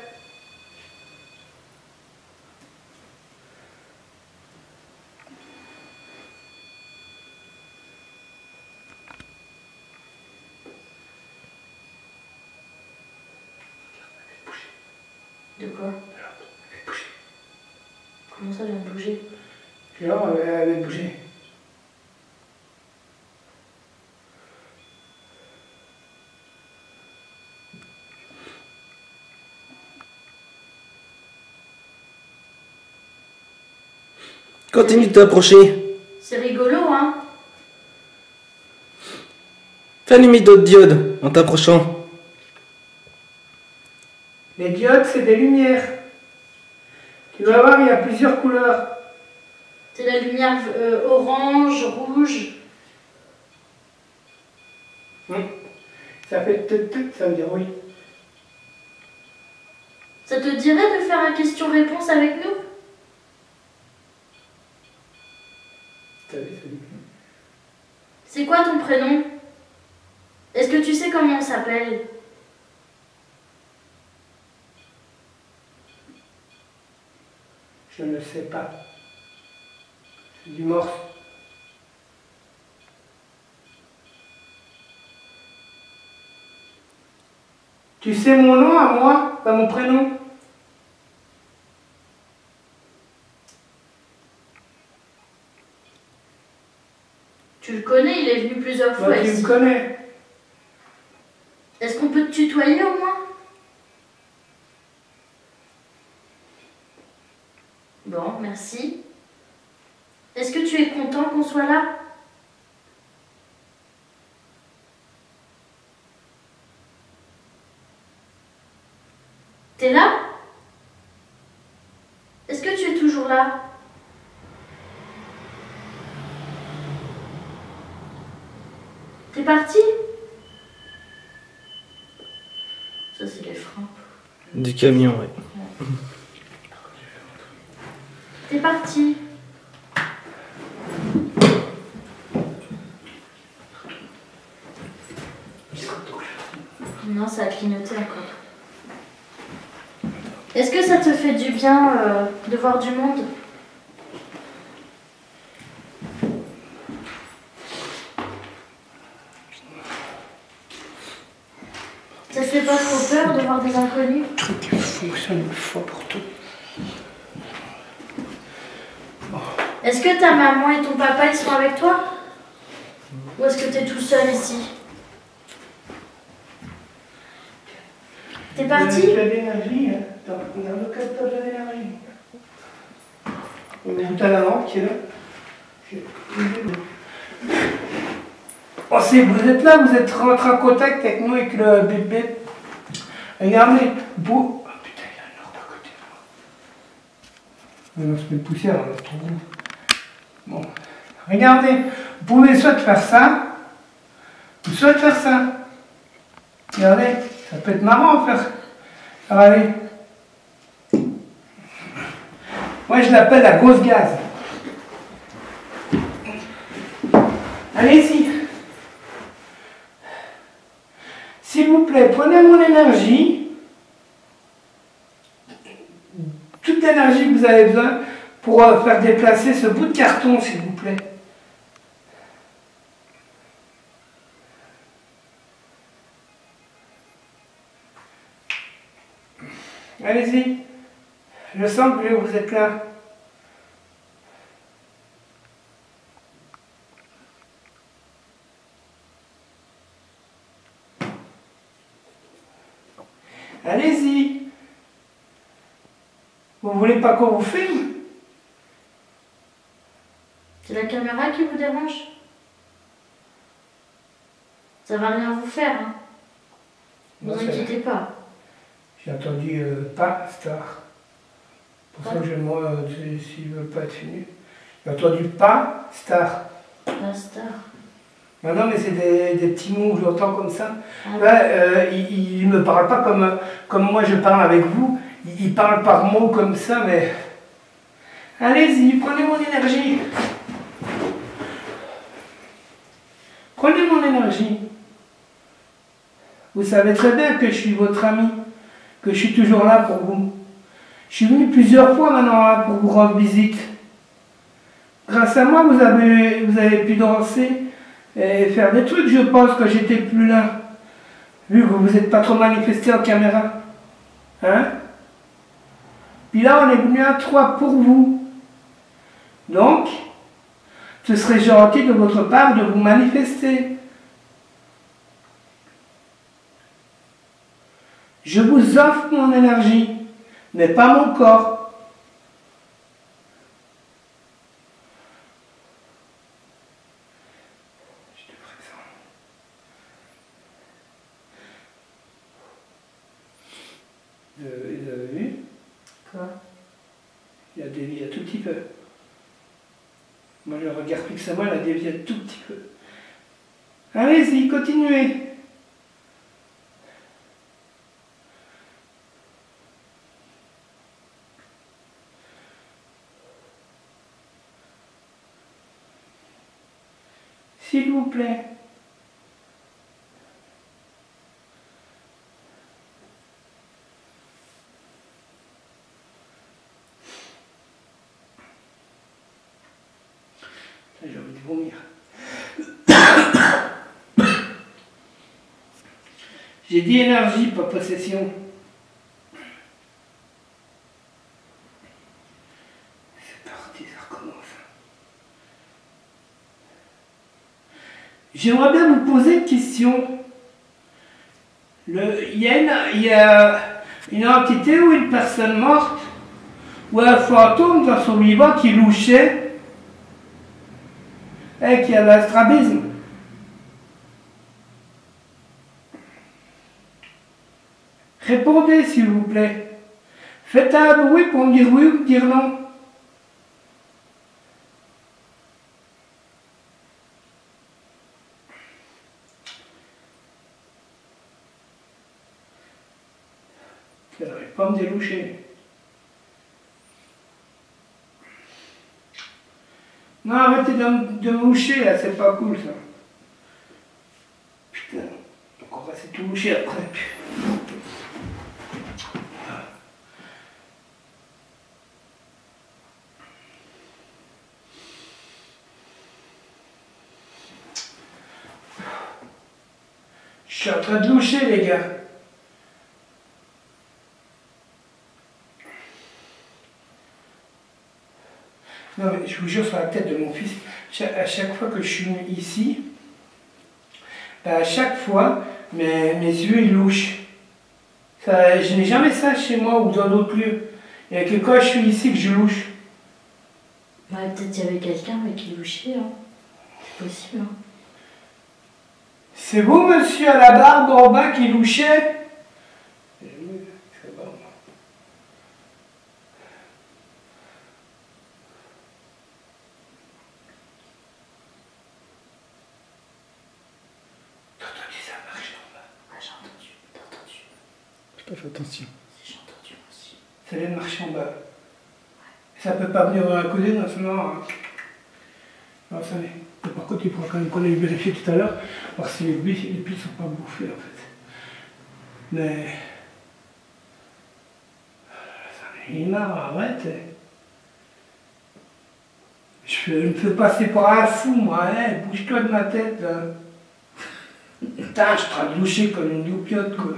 De quoi? Comment ça vient de bouger? Genre, elle avait bougé. Continue de t'approcher. C'est rigolo, hein? Fais allumer d'autres diodes en t'approchant. Les diodes, c'est des lumières. Tu vas voir, il y a plusieurs couleurs. C'est la lumière orange, rouge. Ça fait tout, ça veut dire oui. Ça te dirait de faire un question-réponse avec nous? Ça dit, ça dit. C'est quoi ton prénom? Est-ce que tu sais comment on s'appelle? Je ne sais pas. C'est du morse. Tu sais mon nom à moi, pas mon prénom? Tu le connais, il est venu plusieurs fois Moi, tu ici. me connais. Est-ce qu'on peut te tutoyer au moins? Bon, merci. Est-ce que tu es content qu'on soit là? T'es là? Est-ce que tu es toujours là? T'es parti? Ça, c'est les freins. Du camion, oui. C'est parti. Non, ça a clignoté encore. Est-ce que ça te fait du bien de voir du monde? Ça te fait pas trop peur de voir des inconnus? Le truc qui fonctionne une fois pour tout. Est-ce que ta maman et ton papa ils sont avec toi? Ou est-ce que tu es tout seul ici? T'es parti? Tu as de l'énergie, hein. On a le capteur de l'énergie. On est tout à la lampe qui est là. Oh, vous êtes là, vous êtes rentré en contact avec nous, avec le bébé. Regardez, beau. Oh putain, il y a un ordre à côté de moi. On se met de poussière, on est trop gros. Bon, regardez, vous pouvez soit faire ça, ou soit faire ça. Regardez, ça peut être marrant à faire. Regardez. Moi, je l'appelle la grosse gaz. Allez-y. S'il vous plaît, prenez mon énergie. Toute l'énergie que vous avez besoin pour faire déplacer ce bout de carton, s'il vous plaît. Allez-y. Je sens que vous êtes là. Allez-y. Vous voulez pas qu'on vous filme? C'est la caméra qui vous dérange? Ça va rien vous faire, hein? Ne vous inquiétez pas. J'ai entendu pas star. Pour ça que je demande s'ils ne veulent pas être finis. J'ai entendu pas star. Pas star. Non, mais c'est des petits mots que j'entends comme ça. Ah, Là, il ne me parle pas comme moi je parle avec vous. Il parle par mots comme ça, mais... Allez-y, prenez mon énergie. Prenez mon énergie. Vous savez très bien que je suis votre ami, que je suis toujours là pour vous. Je suis venu plusieurs fois maintenant là pour vous rendre visite. Grâce à moi, vous avez pu danser et faire des trucs, je pense, que j'étais plus là. Vu que vous n'êtes pas trop manifesté en caméra. Hein? Puis là, on est venu à 3 pour vous. Donc, ce serait gentil de votre part de vous manifester. Je vous offre mon énergie, mais pas mon corps. Je te présente. Vous avez vu? quoi? Il a dévié un tout petit peu. Moi, je regarde fixement, il a dévié un tout petit peu. Allez-y, continuez. S'il vous plaît. J'ai envie de vomir. J'ai dit énergie, pas possession. C'est parti, ça recommence. J'aimerais bien vous poser une question. Il y a une entité ou une personne morte ou un fantôme dans son vivant qui louchait et qui a l'astrabisme. Répondez s'il vous plaît. Faites un bruit pour me dire oui ou me dire non. Quelle réponse? pas me déloucher. Non, arrêtez de me moucher là, c'est pas cool ça. Putain, donc on va essayer de tout moucher après. Je suis en train de loucher les gars. Non mais je vous jure sur la tête de mon fils, à chaque fois que je suis ici, à chaque fois, mes yeux ils louchent. Ça, je n'ai jamais ça chez moi ou dans d'autres lieux. Il n'y a que quand je suis ici que je louche. Ouais, peut-être qu'il y avait quelqu'un mais qui louchait, hein. C'est possible, hein. C'est vous, monsieur, à la barbe en bas qui louchait? C'est bon. T'as entendu ça marcher en bas? Ah, j'ai entendu, t'as entendu. J'ai pas fait attention. J'ai entendu aussi. Ça vient de marcher en bas. Ça peut pas venir à côté, non, sinon. Alors, ça va. Par contre, il faudra quand même qu'on aille vérifier tout à l'heure, voir si les piles sont pas bouffées en fait. Mais. Ça m'est marre, arrête. Je me fais passer pour un fou, moi, hein. Bouge-toi de ma tête. Là. Putain, je suis en train de loucher comme une loupiote, quoi.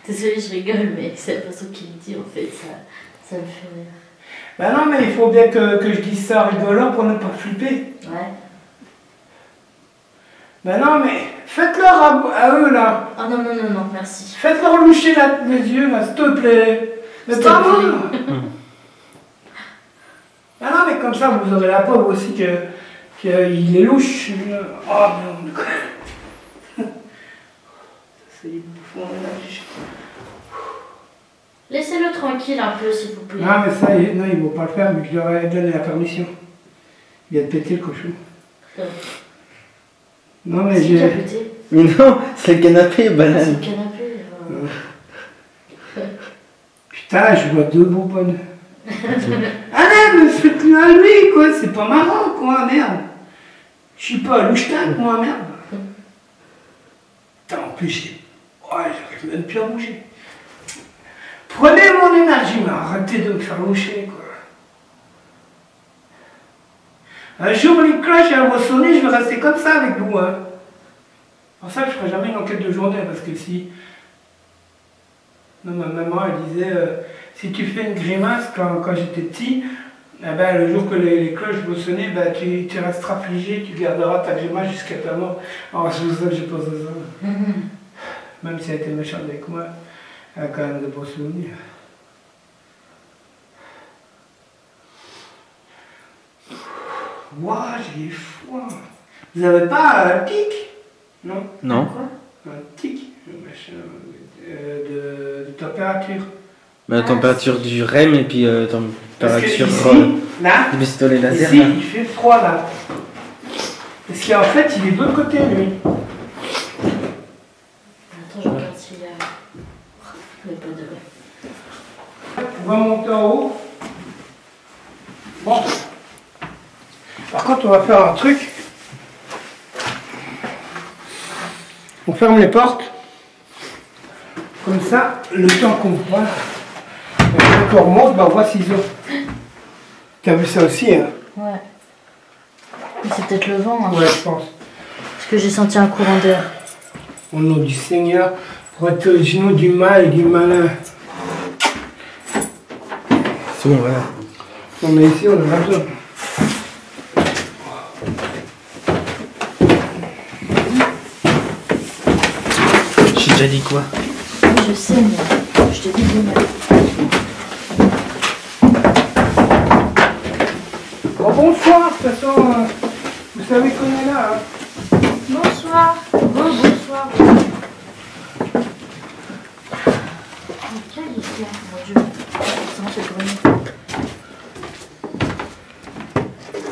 Désolée, je rigole, mais c'est la façon qu'il me dit, en fait, ça me fait rire. Ben non, mais il faut bien que je dise ça en rigolant pour ne pas flipper. Ouais. Ben non, mais faites-leur à eux, là. Oh non, non, non, non, merci. Faites-leur loucher les yeux, là, s'il te plaît. C'est pas bon. Ben non, mais comme ça, vous aurez la preuve aussi qu'il est louche. Oh, merde. C'est bouffon, là. Laissez-le tranquille un peu, s'il vous plaît. Non, mais ça, non, ils vont pas le faire, mais je leur ai donné la permission. Il vient de péter le cochon. Non, mais C'est qui a j'ai. pété? Mais non, c'est le canapé, C'est banane. le canapé. Putain, je vois deux bonbonnes. Allez, mais faites-le à lui, quoi, c'est pas marrant, quoi, merde. Je suis pas à louche-tac, moi, merde. Putain, en plus, j'arrive même plus à bouger. Prenez mon énergie, mais arrêtez de me faire loucher, quoi. Un jour, les cloches, elles vont sonner, je vais rester comme ça avec vous, hein. C'est pour ça que je ferai jamais une enquête de journée, parce que si... Non, ma maman, elle disait, si tu fais une grimace quand j'étais petit, eh ben, le jour que les cloches vont sonner, ben, tu resteras figé, tu garderas ta grimace jusqu'à ta mort. Alors, c'est pour ça que j'ai pensé ça. Même si elle était méchante avec moi, elle a quand même de beaux souvenirs. Ouah, j'ai froid. Vous avez pas un tic? Non? Non. Quoi? Un tic de température. La température du REM et puis Parce que température ici, là, du pistolet laser. ici, Là. il fait froid là. Parce qu'en fait, il est de l'autre côté, lui. Attends, je regarde s'il y a... Il n'y a pas de... On va monter en haut. Bon. Par contre, on va faire un truc. On ferme les portes. Comme ça, le temps qu'on voit, qu'on remonte, ben on voit ciseaux. T'as vu ça aussi, hein? Ouais. Mais c'est peut-être le vent, hein. Ouais, je pense. Parce que j'ai senti un courant d'air. Au nom du Seigneur, protège-nous du mal et du malin. C'est bon, voilà. Non, mais ici, on a besoin. J'ai déjà dit quoi? Oui, je sais, mais je te dis de mal. Bon, bonsoir, de toute façon, vous savez qu'on est là. Hein. Bonsoir. Bonsoir. Quelle histoire, mon Dieu. Ça me fait grogner.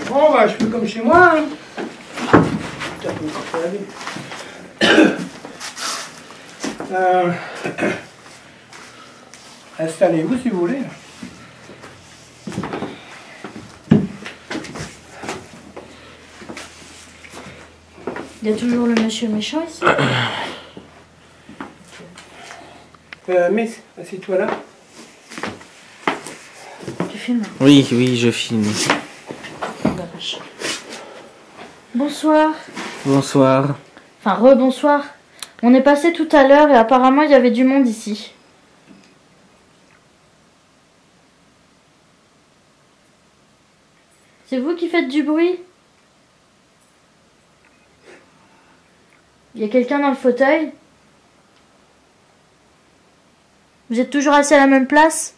Bon, bah, je fais comme chez moi. Hein. Putain, faut me faire la vie. Installez-vous si vous voulez. Il y a toujours le monsieur méchant ici. Miss, assieds-toi là. Tu filmes? Oui, oui, je filme. La vache. Bonsoir. Bonsoir. Enfin, rebonsoir. On est passé tout à l'heure et apparemment il y avait du monde ici. C'est vous qui faites du bruit? Il y a quelqu'un dans le fauteuil? Vous êtes toujours assis à la même place?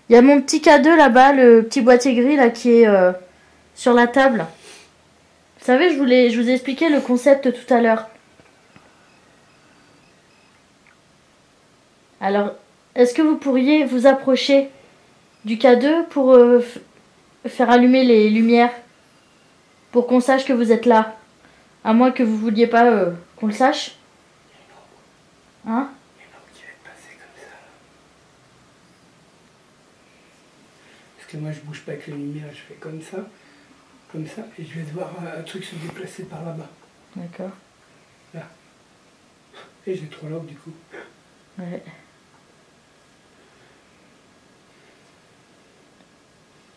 Il y a mon petit cadeau là-bas, le petit boîtier gris là qui est sur la table. Vous savez, je vous ai expliqué le concept tout à l'heure. Alors, est-ce que vous pourriez vous approcher du cadeau pour faire allumer les lumières? Pour qu'on sache que vous êtes là. À moins que vous vouliez pas qu'on le sache. Hein? Parce que moi je bouge pas avec les lumières, je fais comme ça, et je vais devoir un truc se déplacer par là-bas. D'accord. Là. Et j'ai 3 lobes du coup. Ouais.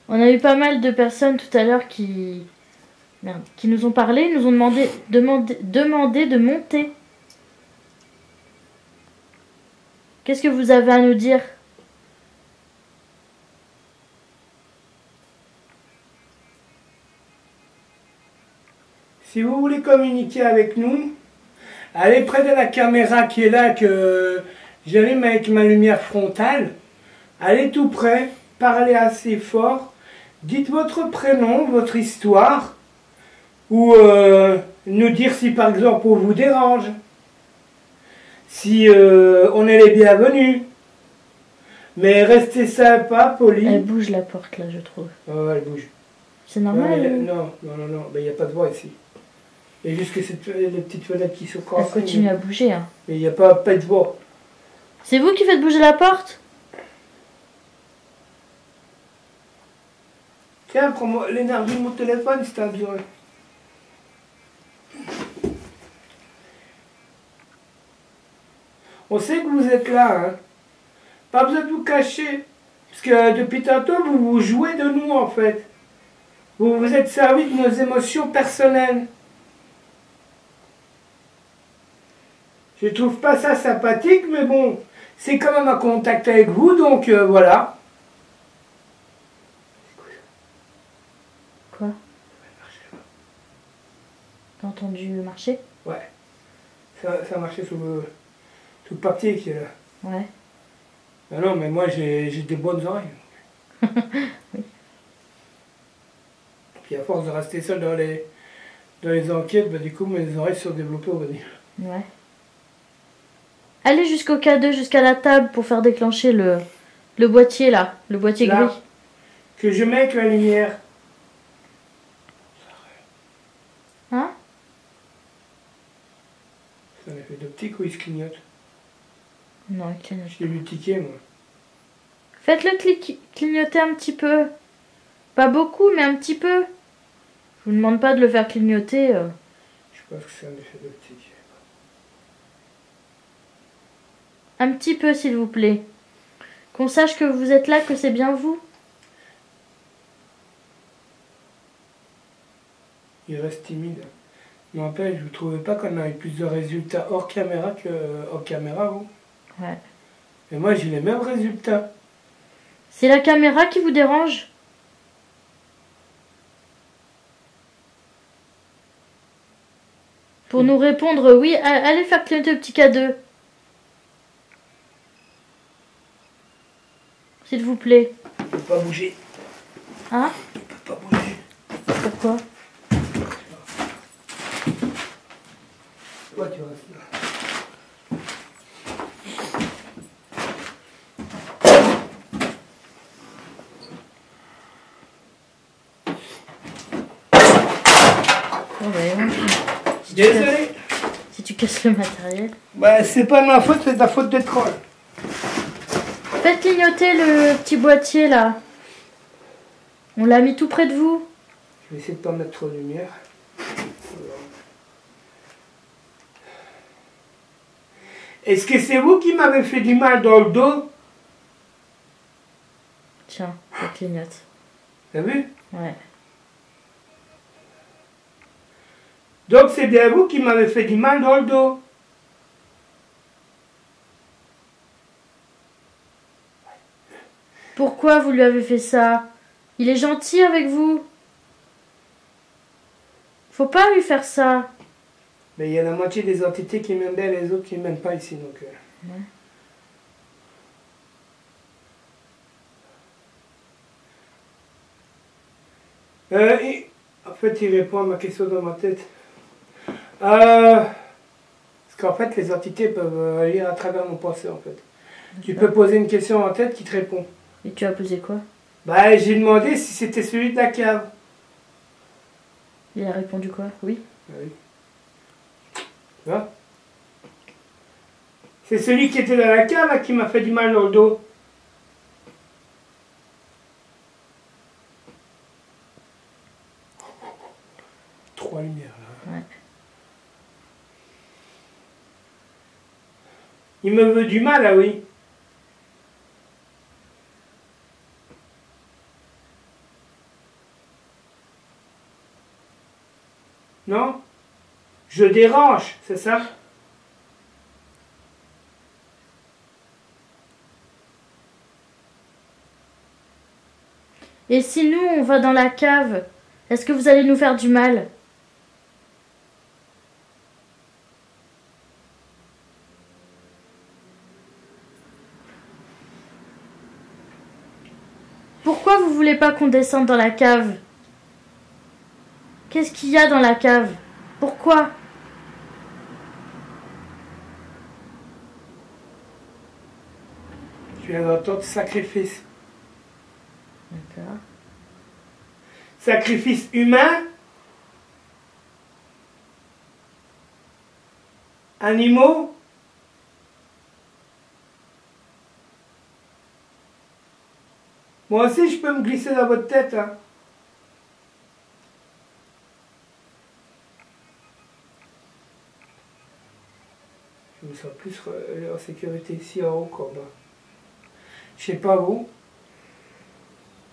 On a eu pas mal de personnes tout à l'heure qui nous ont parlé, nous ont demandé de monter. Qu'est-ce que vous avez à nous dire? Si vous voulez communiquer avec nous, allez près de la caméra qui est là, que j'allume avec ma lumière frontale. Allez tout près, parlez assez fort, dites votre prénom, votre histoire, ou nous dire si par exemple on vous dérange, si on est les bienvenus. Mais restez sympa, poli. Elle bouge la porte là, je trouve. Oh, elle bouge. C'est normal. Ouais, non, il n'y a pas de voix ici. Il y a juste que les petites fenêtres qui sont Elle cassées. continue à bouger. Hein. Mais il n'y a pas de voix. C'est vous qui faites bouger la porte? Tiens, prends-moi l'énergie de mon téléphone si t'as besoin. On sait que vous êtes là, hein. Pas besoin de vous cacher. Parce que depuis tantôt, vous vous jouez de nous, en fait. Vous vous êtes servi de nos émotions personnelles. Je trouve pas ça sympathique, mais bon, c'est quand même un contact avec vous, donc voilà. Quoi? T'as entendu marcher? Ouais. Ça a marché sous le papier qui est là. Ouais. Ah non, mais moi j'ai des bonnes oreilles. Oui. Puis à force de rester seul dans les enquêtes, bah, du coup mes oreilles se sont développées, on va dire. Ouais. Allez jusqu'au K2, jusqu'à la table pour faire déclencher le boîtier là, le boîtier Là, gris. que je mets avec la lumière. Hein? Ça m'a fait 2 petits coups, il se clignote. Non, il clignote. J'ai vu tiquer, moi. Faites-le clignoter un petit peu. Pas beaucoup, mais un petit peu. Je vous demande pas de le faire clignoter. Je pense que c'est un effet d'optique. Un petit peu, s'il vous plaît. Qu'on sache que vous êtes là, que c'est bien vous. Il reste timide. N'empêche, vous ne trouvez pas qu'on a eu plus de résultats hors caméra que hors caméra, vous? Ouais. Et moi, j'ai les mêmes résultats. C'est la caméra qui vous dérange? Pour nous répondre, oui, allez faire clignoter le petit K2. S'il vous plaît. Il ne peut pas bouger. Hein? Il ne peut pas bouger. Pourquoi? Toi, tu restes là. Oh, bah, Désolé. Si tu casses le matériel. Bah, c'est pas de ma faute, c'est de la faute de troll. Faites clignoter le petit boîtier là. On l'a mis tout près de vous. Je vais essayer de pas mettre trop de lumière. Est-ce que c'est vous qui m'avez fait du mal dans le dos? Tiens, ça clignote. T'as vu? Ouais. Donc c'est bien vous qui m'avez fait du mal dans le dos. Pourquoi vous lui avez fait ça? Il est gentil avec vous. Faut pas lui faire ça. Mais il y a la moitié des entités qui m'aiment bien, les autres qui m'aiment pas ici. Donc, Ouais. En fait, il répond à ma question dans ma tête. Parce qu'en fait, les entités peuvent lire à travers mon pensée, en fait. Tu peux poser une question en tête qui te répond. Et tu as posé quoi? Bah, j'ai demandé si c'était celui de la cave. Il a répondu quoi? Oui. Oui. Tu vois? C'est celui qui était dans la cave là, qui m'a fait du mal dans le dos. Trois lumières là. Ouais. Il me veut du mal, ah oui. Non? Je dérange, c'est ça? Et si nous, on va dans la cave, est-ce que vous allez nous faire du mal? Pourquoi vous voulez pas qu'on descende dans la cave? Qu'est-ce qu'il y a dans la cave? Pourquoi? Tu viens d'entendre sacrifice. D'accord. Sacrifice humain, animaux, moi aussi je peux me glisser dans votre tête. Hein. Je me sens plus en sécurité ici en haut qu'en bas. Je sais pas vous.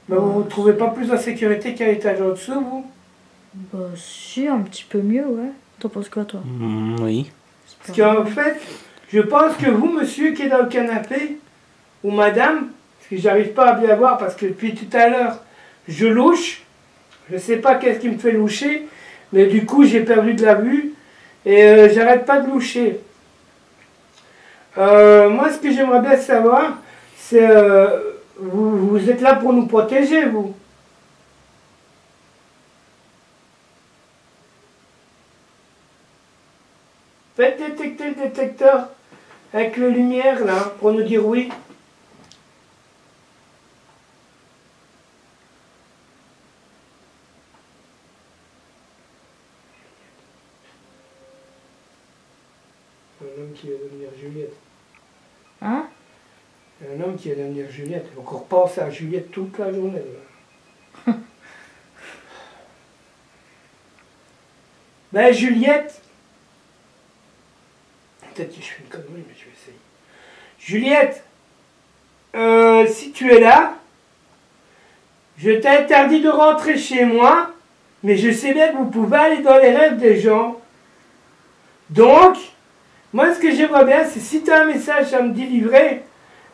Mais vous ne trouvez pas plus en sécurité qu'à l'étage en dessous, vous? Bah si, un petit peu mieux, ouais. T'en penses quoi, toi? Oui. Parce qu'en fait, je pense que vous, monsieur, qui est dans le canapé, ou madame, parce que j'arrive pas à bien voir, parce que depuis tout à l'heure, je louche. Je sais pas qu'est-ce qui me fait loucher, mais du coup, j'ai perdu de la vue, et j'arrête pas de loucher. Moi, ce que j'aimerais bien savoir, c'est... vous êtes là pour nous protéger, vous. Faites détecter le détecteur avec les lumières, là, pour nous dire oui. Un homme qui va devenir Juliette. Hein? Un homme qui va devenir Juliette. Il va encore penser à Juliette toute la journée. Là. Ben, Juliette. Peut-être que je fais une connerie, mais je vais essayer. Juliette, si tu es là, je t'interdis de rentrer chez moi, mais je sais bien que vous pouvez aller dans les rêves des gens. Donc, moi, ce que j'aimerais bien, c'est si tu as un message à me délivrer,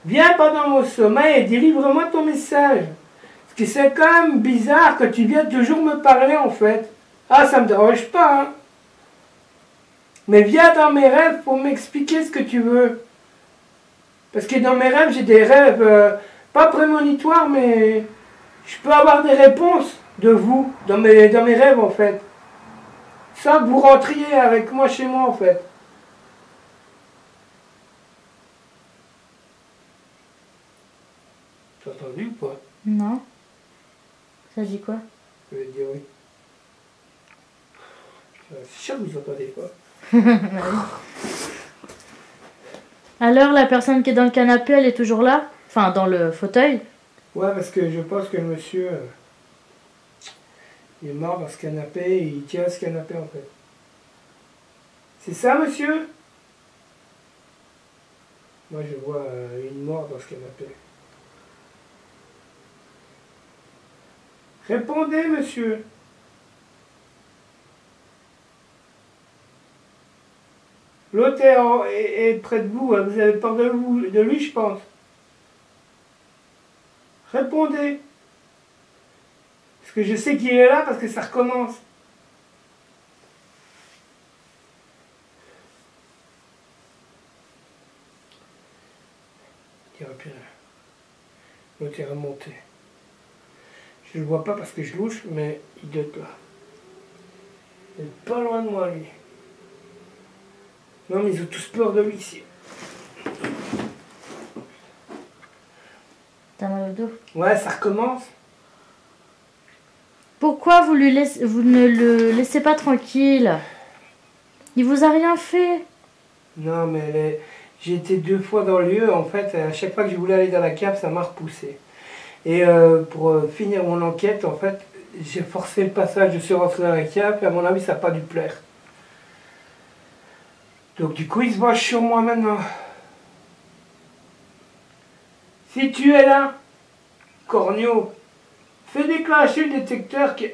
viens pendant mon sommeil et délivre-moi ton message. Parce que c'est quand même bizarre que tu viennes toujours me parler, en fait. Ah, ça me dérange pas, hein. Mais viens dans mes rêves pour m'expliquer ce que tu veux. Parce que dans mes rêves, j'ai des rêves, pas prémonitoires, mais je peux avoir des réponses de vous, dans mes rêves, en fait. Sans que vous rentriez avec moi chez moi, en fait. Tu as entendu ou pas? Non. Ça dit quoi? Je vais te dire oui. C'est sûr que vous entendez pas. Alors, la personne qui est dans le canapé, elle est toujours là? Enfin, dans le fauteuil? Ouais, parce que je pense que le monsieur, il est mort dans ce canapé et il tient à ce canapé en fait. C'est ça, monsieur? Moi, je vois une mort dans ce canapé. Répondez, monsieur. L'autre est près de vous, hein. Vous avez peur de lui, je pense. Répondez. Parce que je sais qu'il est là parce que ça recommence. Il aurait pu... L'autre est remonté. Je le vois pas parce que je louche, mais il doit être là. Il est pas loin de moi, lui. Non, mais ils ont tous peur de lui ici. T'as mal au dos? Ouais, ça recommence. Pourquoi vous ne le laissez pas tranquille? Il vous a rien fait. Non, mais j'ai été 2 fois dans le lieu. En fait, à chaque fois que je voulais aller dans la cave, ça m'a repoussé. Et pour finir mon enquête, en fait, j'ai forcé le passage. Je suis rentré dans la cave et à mon avis, ça n'a pas dû plaire. Donc du coup, il se venge sur moi maintenant. Si tu es là, Cornio, fais déclencher le détecteur qui...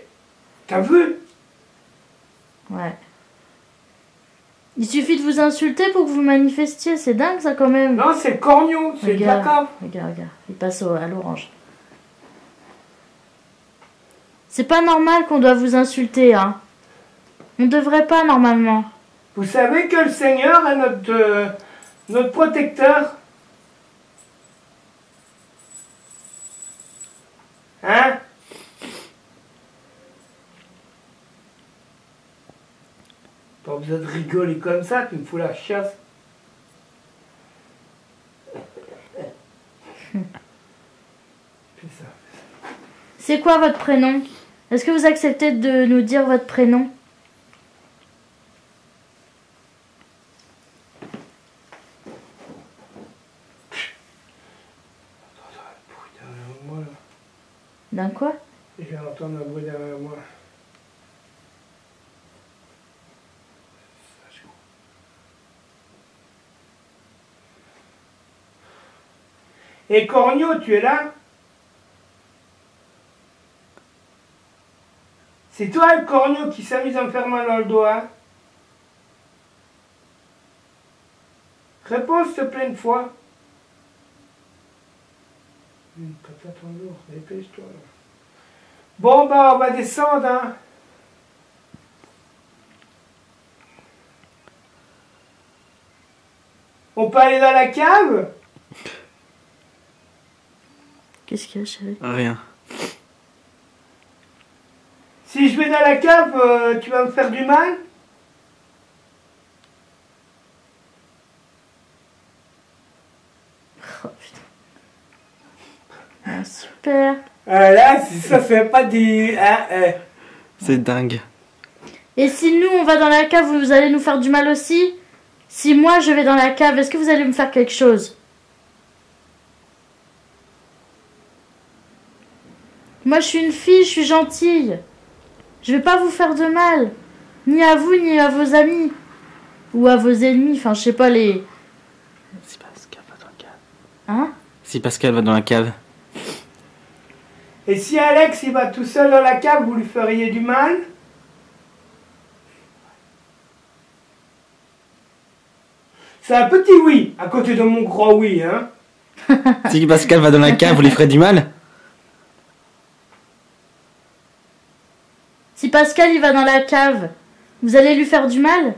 T'as vu? Ouais. Il suffit de vous insulter pour que vous manifestiez. C'est dingue ça quand même. Non, c'est Cornio, c'est de la cave. Regarde. Il passe à l'orange. C'est pas normal qu'on doit vous insulter, hein. On devrait pas normalement. Vous savez que le Seigneur est notre protecteur? Hein? Pas besoin de rigoler comme ça, tu me fous la chasse. C'est quoi votre prénom? Est-ce que vous acceptez de nous dire votre prénom? D'un quoi? Je viens d'entendre un bruit derrière moi. Et Cornio, tu es là? C'est toi le Cornio qui s'amuse à me faire mal dans le dos, hein? Réponds s'il te plaît une fois. Une patate en lourd, dépêche-toi. Bon bah on va descendre, hein. On peut aller dans la cave? Qu'est-ce qu'il y a, chérie? Rien. Si je vais dans la cave, tu vas me faire du mal? Oh putain. Ah, super. Là, ça fait pas des... Hein, C'est dingue. Et si nous on va dans la cave, vous allez nous faire du mal aussi? Si moi je vais dans la cave, est-ce que vous allez me faire quelque chose? Moi je suis une fille, je suis gentille. Je vais pas vous faire de mal. Ni à vous, ni à vos amis. Ou à vos ennemis, enfin je sais pas les... Si Pascal va dans la cave. Hein? Si Pascal va dans la cave. Et si Alex il va tout seul dans la cave, vous lui feriez du mal? C'est un petit oui, à côté de mon grand oui, hein. Si Pascal va dans la cave, vous lui ferez du mal? Si Pascal il va dans la cave, vous allez lui faire du mal?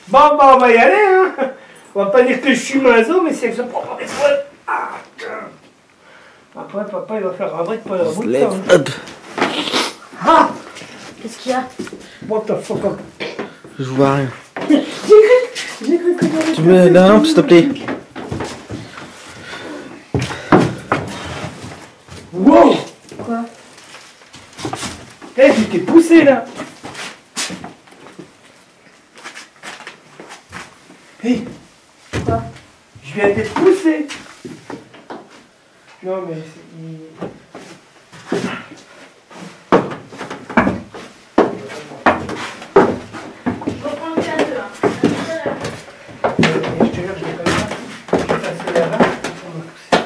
Bon, bah on va y aller, hein. On va pas dire que je suis maso, mais si elle se prend par les poils... Ah, putain. Après, papa, il va faire un break pour la route. Hop. Ah! Qu'est-ce qu'il y a? What the fuck? Je vois rien. J'ai cru que j'avais... Tu mets la lampe, s'il te plaît. Eh, j'étais poussé là. Hé. Quoi? Je viens d'être poussé. Non mais c'est... Je reprends le cadeau. Je te jure, je vais comme ça. Je vais passer là-bas. On va pousser.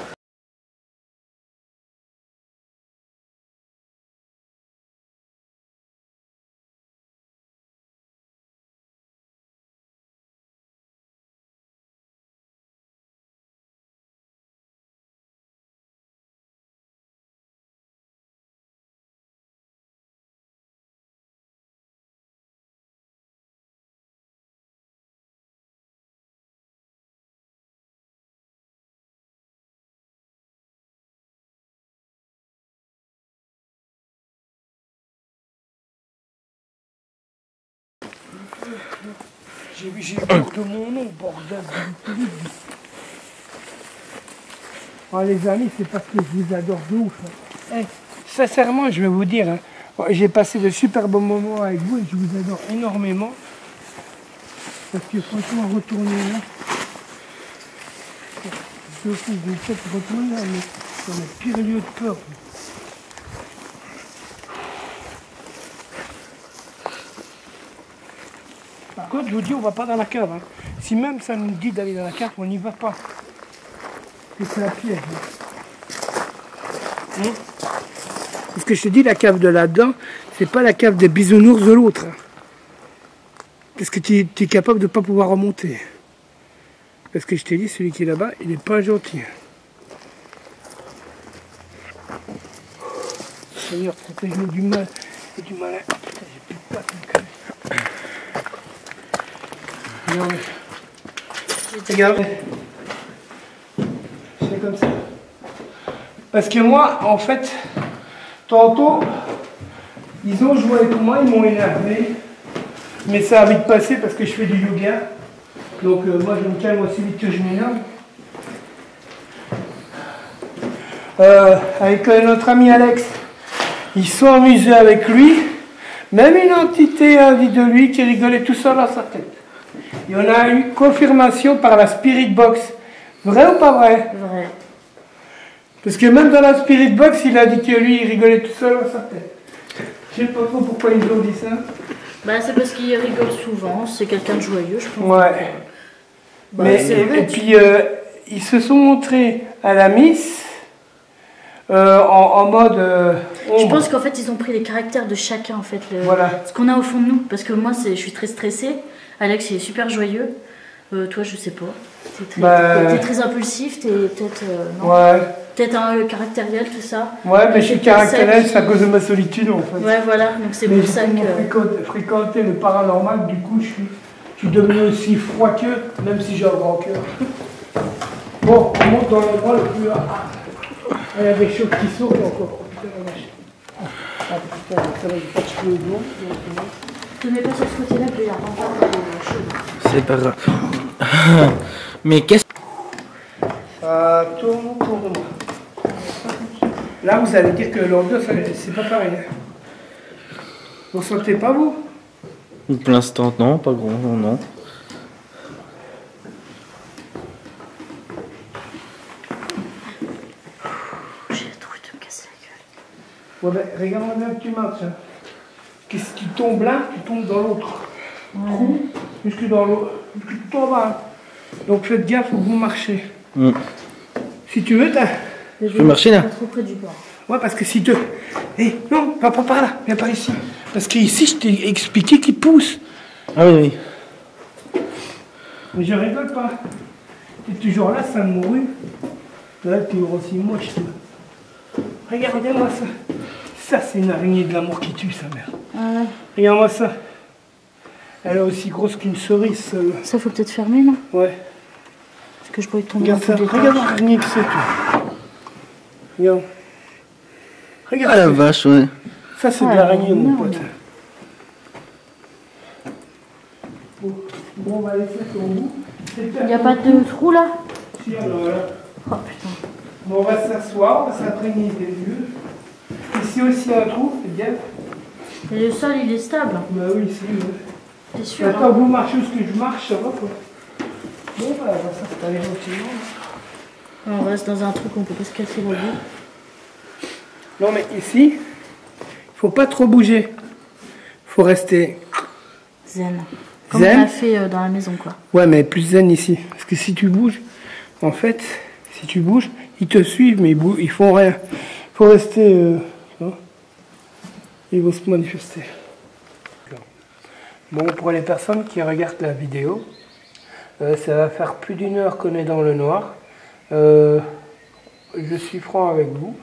J'ai peur de mon nom, bordel. Oh, les amis, c'est parce que je vous adore de ouf. Hein. Eh, sincèrement, je vais vous dire, hein, j'ai passé de super bons moments avec vous et je vous adore énormément. Parce que franchement, retourner là, je vous faites retourner là, mais c'est le pire lieu de peur. Par contre, je vous dis, on va pas dans la cave. Hein. Si même ça nous dit d'aller dans la cave, on n'y va pas. C'est la piège. Hein. Parce que je te dis, la cave de là-dedans, c'est pas la cave des bisounours de l'autre. Parce que tu es capable de ne pas pouvoir remonter. Parce que je t'ai dit, celui qui est là-bas, il n'est pas gentil. Seigneur, protège-nous du mal et du malin. Putain, j'ai plus de pattes. Non mais... Regarde. C'est comme ça. Parce que moi, en fait, tantôt, ils ont joué avec moi, ils m'ont énervé. Mais ça a vite passé parce que je fais du yoga. Donc moi, je me calme aussi vite que je m'énerve. Avec notre ami Alex, ils sont amusés avec lui. Même une entité envie de lui qui rigolait tout seul dans sa tête. Et on a eu confirmation par la Spirit Box. Vrai ou pas vrai? Vrai. Parce que même dans la Spirit Box, il a dit que lui, il rigolait tout seul dans sa tête. Je sais pas trop pourquoi ils ont dit ça. Bah c'est parce qu'il rigole souvent, c'est quelqu'un de joyeux, je pense. Ouais. Bah, Mais, vrai, et puis, ils se sont montrés à la Miss en mode Je ombre. pense qu'en fait, ils ont pris les caractères de chacun, en fait. Voilà. Ce qu'on a au fond de nous. Parce que moi, je suis très stressée. Alex, il est super joyeux. Toi, je sais pas. T'es très impulsif, t'es peut-être... non. Ouais. Peut-être un caractériel, tout ça. Ouais, mais je suis caractériel, qui- c'est à cause de ma solitude en fait. Ouais, voilà. Donc c'est Mais pour j'ai ça tellement que... fréquenté le paranormal, du coup, je suis devenu aussi froid qu'eux, même si j'ai un grand cœur. Bon, on monte dans l'endroit le plus... Il y a des choses qui sautent encore. Oh, putain, la vache. Ah putain, ça va, j'ai pas de cheveux au dos. Tu ne mets pas sur ce côté-là, puis il y a pas de cheveux. C'est pas grave. Mais qu'est-ce... Tourne. Là, vous allez dire que l'ordre, c'est pas pareil. Vous sentez pas, vous? Pour l'instant, non, pas grand, non. J'ai trop envie de me casser la gueule. Ouais, ben, regarde-moi bien que tu marches. Hein. Qu'est-ce qui tombe là, tu tombes dans l'autre trou, jusque dans l'autre, jusque tout en bas. Hein. Donc faites gaffe où vous marchez. Si tu veux, t'as... Je peux marcher, là? Pas trop près du bord. Ouais, parce que si tu... Eh, non, va pas par là, viens par ici. Parce qu'ici, je t'ai expliqué qu'il pousse. Ah oui, oui. Mais je rigole pas. T'es toujours là, ça mourut. Là, t'es aussi moche. Regardez-moi ça. Ça, c'est une araignée de l'amour qui tue, sa mère. Ah ouais. Regarde-moi ça. Elle est aussi grosse qu'une cerise, seule. Ça, faut peut-être fermer, non? Ouais. Parce que je pourrais tomber Regarde ça. un peu Regarde l'araignée que c'est, tout. Regarde. Regarde. Ah la vache, ouais. Ça, c'est Ouais, de l'araignée, mon non. pote. Bon, on va laisser sur vous. Il n'y a pas de trou, là? Si, alors là. Oh, putain. Bon, on va s'asseoir, on va s'imprégner des lieux. Ici aussi un trou, faites gaffe. Et le sol, il est stable. Bah oui, c'est vrai. T'es sûr? Attends, vous marchez où ce que je marche, ça va quoi. Bon, bah, on va s'installer gentiment. On reste dans un truc où on peut pas se casser la vie. Non, mais ici, il faut pas trop bouger. Il faut rester Zen. Comme zen. on a fait dans la maison, quoi. Ouais, mais plus zen ici. Parce que si tu bouges, en fait, si tu bouges, ils te suivent, mais ils font rien. Il faut rester. Ils vont se manifester. Bon, pour les personnes qui regardent la vidéo, ça va faire plus d'une heure qu'on est dans le noir. Je suis franc avec vous.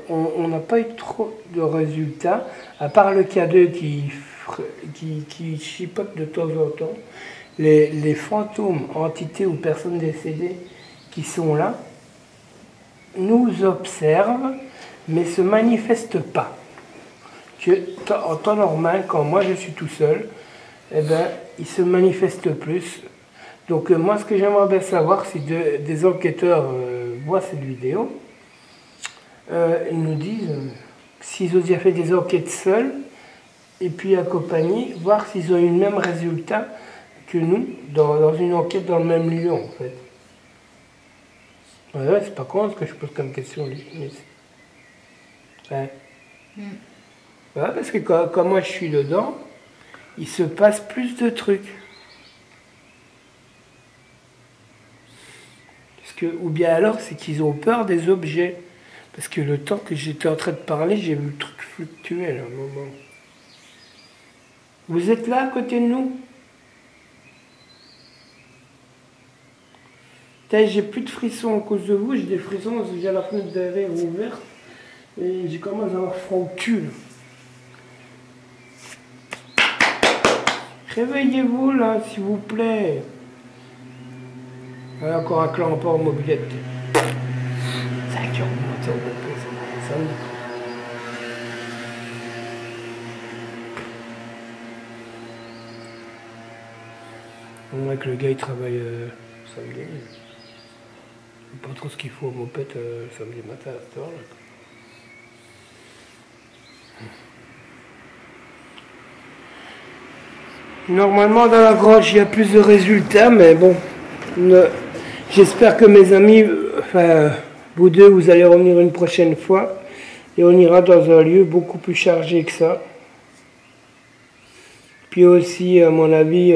On n'a pas eu trop de résultats, à part le K2 qui chipote de temps en temps. Les fantômes, entités ou personnes décédées qui sont là, nous observent, mais se manifestent pas. En temps normal, quand moi je suis tout seul, eh ben, ils se manifestent plus. Donc moi, ce que j'aimerais bien savoir, si des enquêteurs voient cette vidéo, ils nous disent s'ils ont déjà fait des enquêtes seuls, et puis accompagnés, voir s'ils ont eu le même résultat que nous, dans une enquête dans le même lieu, en fait. Ouais, c'est pas con ce que je pose comme question, mais ouais. Ouais, parce que quand moi je suis dedans, il se passe plus de trucs. Ou bien alors, c'est qu'ils ont peur des objets. Parce que le temps que j'étais en train de parler, j'ai vu le truc fluctuer à un moment. Vous êtes là à côté de nous? J'ai plus de frissons à cause de vous, j'ai des frissons parce que j'ai la fenêtre derrière ouverte. Et j'ai commencé à avoir froid au cul. Réveillez-vous là, s'il vous plaît. Ouais, encore un clampeur en mobilette. 5 heures de moteur de paix, ça me... On voit que le gars il travaille samedi. Je sais pas trop ce qu'il faut au moped samedi matin à cette heure-là. Normalement dans la grange il y a plus de résultats, mais bon, j'espère que mes amis, enfin vous deux, vous allez revenir une prochaine fois et on ira dans un lieu beaucoup plus chargé que ça. Puis aussi, à mon avis,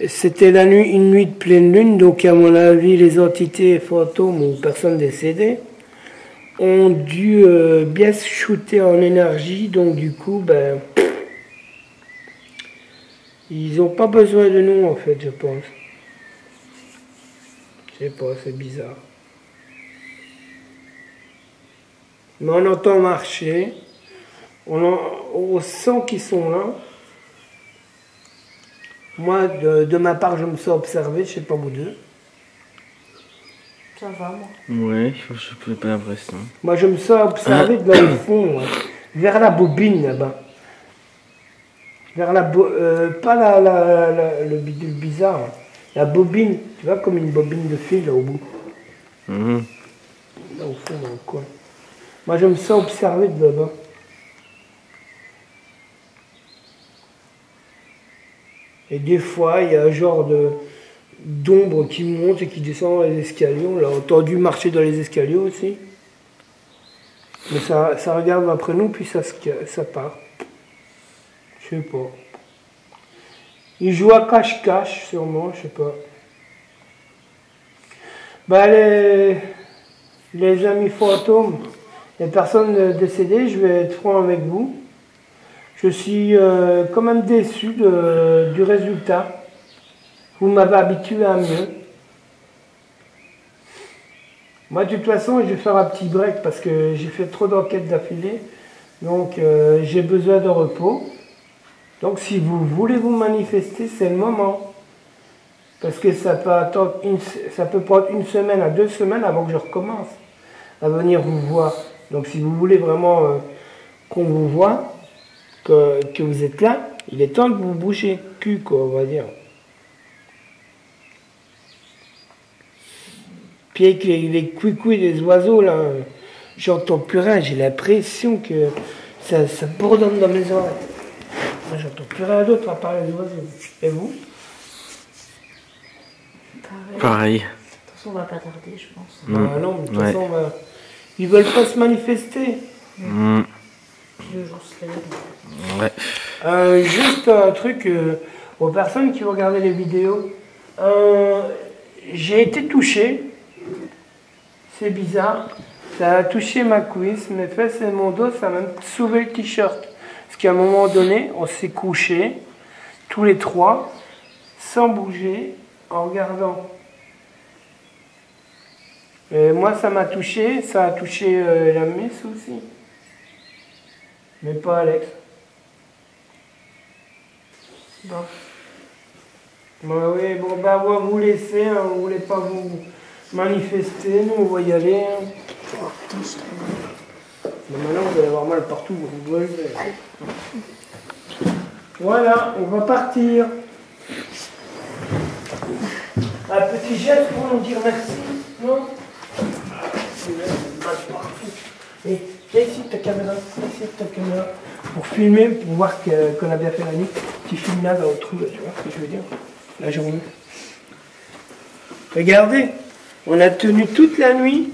c'était une nuit de pleine lune, donc à mon avis, les entités fantômes ou personnes décédées ont dû bien se shooter en énergie, donc du coup, ben, ils n'ont pas besoin de nous en fait, je pense. Je sais pas, c'est bizarre. Mais on entend marcher, on sent qu'ils sont là. Moi, de ma part, je me sens observé, je sais pas vous deux. Ça va, moi. Ouais, je n'ai pas l'impression. Moi, je me sens observé dans le fond, ouais. Vers la bobine là-bas. Vers la pas le bidule bizarre, hein. La bobine, tu vois, comme une bobine de fil là au bout. Là au fond, dans le coin. Moi, je me sens observé de là-bas. Et des fois, il y a un genre d'ombre qui monte et qui descend dans les escaliers. On l'a entendu marcher dans les escaliers aussi. Mais ça regarde après nous, puis ça part. Je sais pas. Il joue à cache-cache, sûrement, je sais pas. Bah, les amis fantômes, les personnes décédées, je vais être franc avec vous. Je suis quand même déçu du résultat. Vous m'avez habitué à mieux. Moi, de toute façon, je vais faire un petit break parce que j'ai fait trop d'enquêtes d'affilée. Donc, j'ai besoin de repos. Donc, si vous voulez vous manifester, c'est le moment. Parce que ça peut prendre 1 semaine à 2 semaines avant que je recommence à venir vous voir. Donc, si vous voulez vraiment qu'on vous voit, que vous êtes là, il est temps de vous bouger cul, quoi, on va dire. Puis avec les couicouis des oiseaux, là, j'entends plus rien. J'ai l'impression que Ça bourdonne dans mes oreilles. Moi, j'entends plus rien d'autre à part les oiseaux. Et vous? Pareil. De toute façon, on va pas tarder, je pense. Ah non, mais de toute façon, ils veulent pas se manifester. Puis le jour se lève. Ouais. Juste un truc aux personnes qui regardent les vidéos. J'ai été touché. C'est bizarre. Ça a touché ma cuisse, mes fesses et mon dos. Ça m'a même soulevé le t-shirt. Parce qu'à un moment donné, on s'est couchés, tous les trois, sans bouger, en regardant. Et moi, ça m'a touché. Ça a touché la miss aussi. Mais pas Alex. Bon. Bah oui, bon, bah, on va vous laisser, hein, on voulait pas vous manifester, nous, on va y aller. Hein. Oh putain, je suis trop mal. Mais maintenant, vous allez avoir mal partout, vous voulez. Voilà, on va partir. Un petit geste pour nous dire merci, non? Et viens ici ta caméra, pour filmer, pour voir qu'on a bien fait la nuit. Tu filmes là dans le trou, tu vois ce que je veux dire? La journée. Regardez, on a tenu toute la nuit.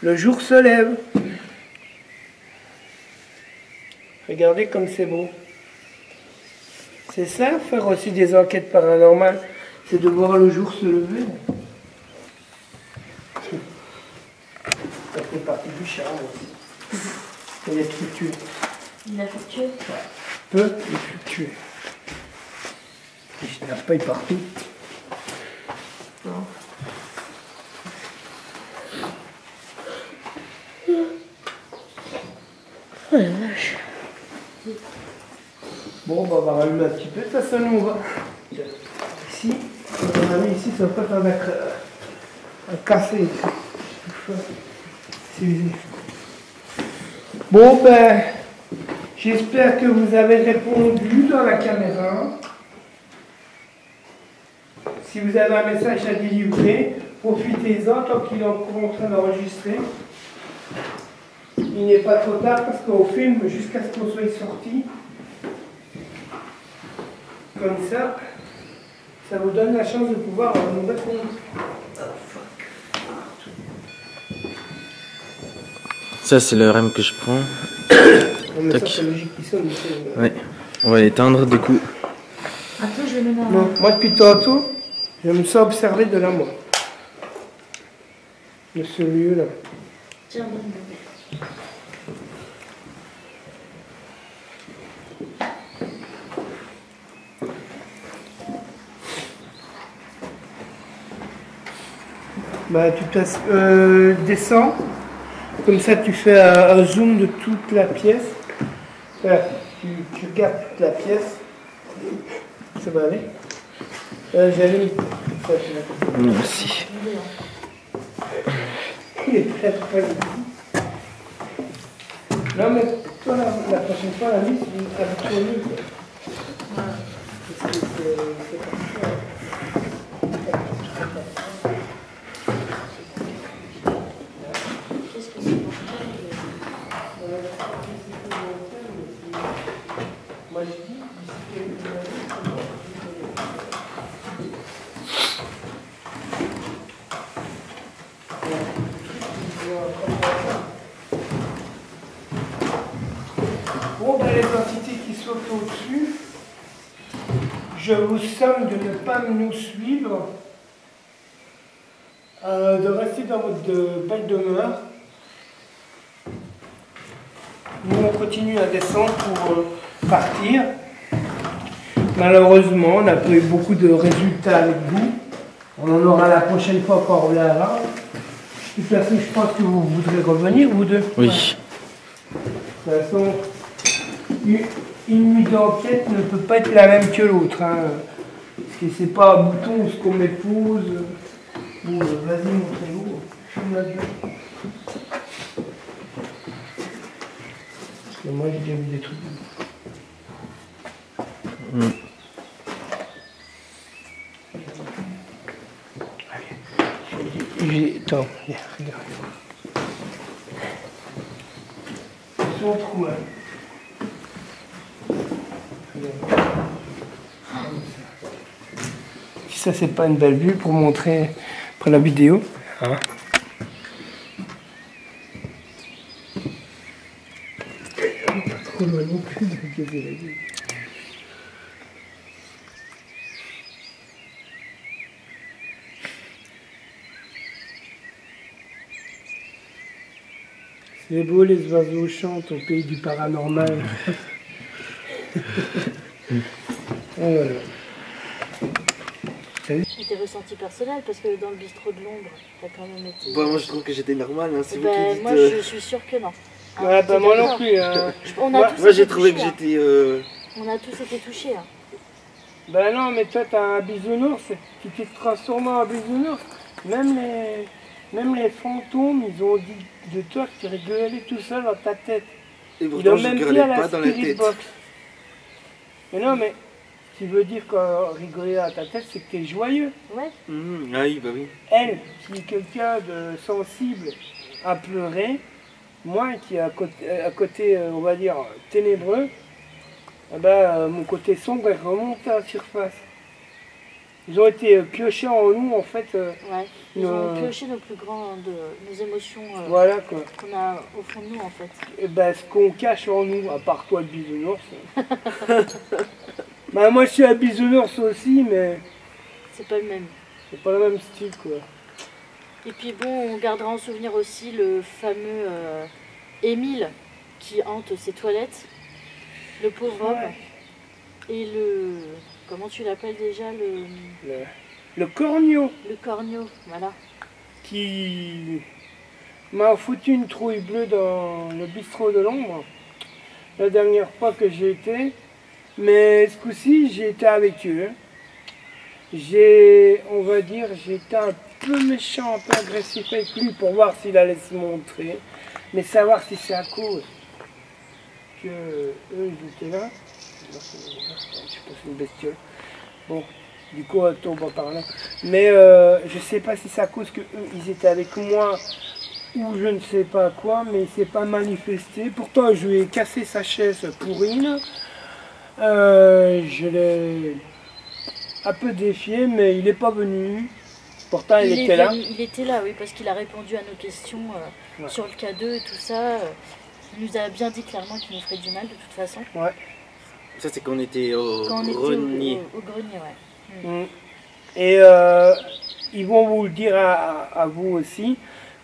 Le jour se lève. Regardez comme c'est beau. C'est ça, faire aussi des enquêtes paranormales, c'est de voir le jour se lever. Ça fait partie du charme aussi. Il est fluctué. Il a fluctué? Peu, il fluctue. Je n'ai pas partout. Non. Oh la vache. Bon, bah, on va rallumer un petit peu, ça nous va. Ici, on a mis ici, ça peut pas mettre un cassé. C'est usé. Bon, ben, j'espère que vous avez répondu dans la caméra. Si vous avez un message à délivrer, profitez-en tant qu'il est encore en train d'enregistrer. Il n'est pas trop tard parce qu'on filme jusqu'à ce qu'on soit sorti. Comme ça, ça vous donne la chance de pouvoir nous répondre. Ça, c'est le REM que je prends. Mais ça, c'est logique qui sonne. Ouais. On va l'éteindre du coup. Attends, je vais le mettre. Non, moi depuis tantôt, je me sens observé de là, moi. De ce lieu-là. Tiens, donne-le. Bah, tu descends, comme ça tu fais un zoom de toute la pièce. Voilà, tu regardes toute la pièce. Ça va aller. J'allume. Merci. Il est très très bien. Non mais toi la prochaine fois la mise, c'est habitué mieux. Voilà. Parce que c'est comme ça. Bon, ben, les entités qui sautent au-dessus, je vous somme de ne pas nous suivre, de rester dans votre belle demeure. Nous, on continue à descendre pour partir. Malheureusement, on n'a pas eu beaucoup de résultats avec vous. On en aura la prochaine fois quand on reviendra. De toute façon, je pense que vous voudrez revenir, vous deux. Oui. De toute façon, une nuit d'enquête ne peut pas être la même que l'autre. Hein. Parce que c'est pas un bouton où ce qu'on m'épouse. Bon, vas-y, montrez-vous. Filme la gueule. Parce que moi, j'ai déjà vu des trucs. Allez. Attends, regarde. Son trou, hein. Regarde. Si ça, c'est pas une belle vue pour montrer pour la vidéo. Hein. Pas trop loin non plus de regarder la vue. C'est beau, les oiseaux chantent au pays du paranormal. Et voilà. Et tes ressentis personnels, parce que dans le bistrot de l'ombre, t'as quand même été... Bah, moi je trouve que j'étais normal, hein. C'est vous qui dites... Moi je suis sûre que non. Hein, Ouais, bah moi non plus. Hein. Moi j'ai trouvé que j'étais... On a tous été touchés. Hein. Ben non, mais toi t'as un bisounours, tu te transformes en bisounours. Même les fantômes, ils ont dit de toi que tu rigolais tout seul dans ta tête. Et Ils pourtant l'ont je même dit rigolais à la pas dans la Spirit tête. Box. Mais non, mais tu veux dire que rigoler dans ta tête, c'est que t'es joyeux. Ouais. Ah oui, bah oui. Elle, si quelqu'un de sensible a pleuré, moi qui est à côté, on va dire, ténébreux, eh ben, mon côté sombre est remonté à la surface. Ils ont été piochés en nous, en fait. Ouais. Ils ont pioché nos plus grandes, nos émotions Voilà quoi. qu'on a au fond de nous, en fait. Et ben, ce qu'on cache en nous, à part toi le bisounours. Ben, moi je suis un bisounours aussi, mais C'est pas le même. c'est pas le même style quoi. Et puis bon, on gardera en souvenir aussi le fameux Émile qui hante ses toilettes. Le pauvre homme. Et le... Comment tu l'appelles déjà Le corneau Le corneau, voilà. qui m'a foutu une trouille bleue dans le bistrot de l'ombre la dernière fois que j'y étais. Mais ce coup-ci, j'ai été avec eux. On va dire, j'étais un peu méchant, un peu agressif avec lui pour voir s'il allait se montrer. Mais savoir si c'est à cause que eux, ils étaient là. Je sais pas, c'est une bestiole. Bon, du coup, elle tombe par là. Mais je sais pas si c'est à cause que eux, ils étaient avec moi ou je ne sais pas quoi, mais il s'est pas manifesté. Pourtant, je lui ai cassé sa chaise pourrine. Je l'ai un peu défié, mais il n'est pas venu. Pourtant, il était là. Il était là, oui, parce qu'il a répondu à nos questions sur le K2 et tout ça. Il nous a bien dit clairement qu'il nous ferait du mal de toute façon. Ouais. Ça c'est quand on était au grenier. grenier. Au grenier, ouais. Et ils vont vous le dire à vous aussi.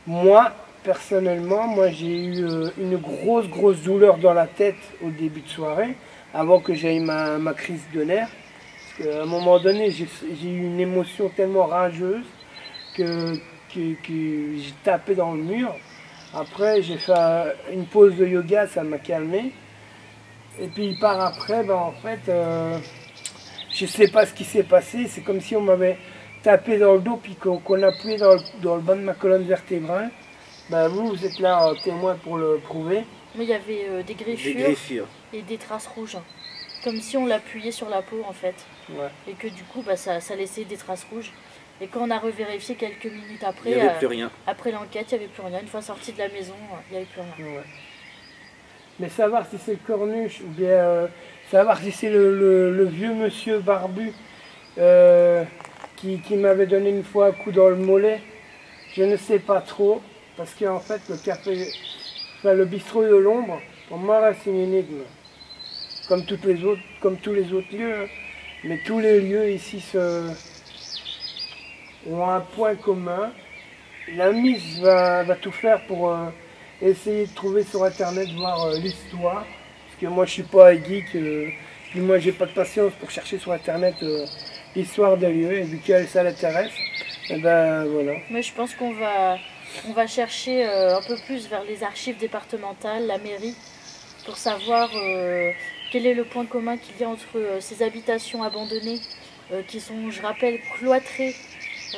Moi, personnellement, moi j'ai eu une grosse douleur dans la tête au début de soirée, avant que j'aie ma crise de nerfs. Parce qu'à un moment donné, j'ai eu une émotion tellement rageuse que j'ai tapé dans le mur. Après, j'ai fait une pause de yoga, ça m'a calmé. Et puis par après, ben, en fait, je ne sais pas ce qui s'est passé. C'est comme si on m'avait tapé dans le dos puis qu'on appuyait dans le bas de ma colonne vertébrale. Ben, vous êtes là témoin pour le prouver. Mais il y avait des griffures et des traces rouges. Comme si on l'appuyait sur la peau en fait. Ouais. Et que du coup, bah, ça laissait des traces rouges. Et quand on a revérifié quelques minutes après, il n'y avait plus rien. Après l'enquête, il n'y avait plus rien. Une fois sorti de la maison, il n'y avait plus rien. Ouais. Mais savoir si c'est le cornuche ou bien savoir si c'est le vieux monsieur barbu qui m'avait donné une fois un coup dans le mollet, je ne sais pas trop. Parce qu'en fait, le bistrot de l'ombre, pour moi, c'est une énigme. Comme tous les autres lieux. Hein. Mais tous les lieux ici ont un point commun. La Miss va tout faire pour essayer de trouver sur internet, voir l'histoire. Parce que moi je suis pas un geek, puis moi j'ai pas de patience pour chercher sur internet l'histoire des lieux. Et vu qu'elle ça l'intéresse, et ben voilà. Mais je pense qu'on va chercher un peu plus vers les archives départementales, la mairie, pour savoir quel est le point commun qu'il y a entre ces habitations abandonnées qui sont, je rappelle, cloîtrées.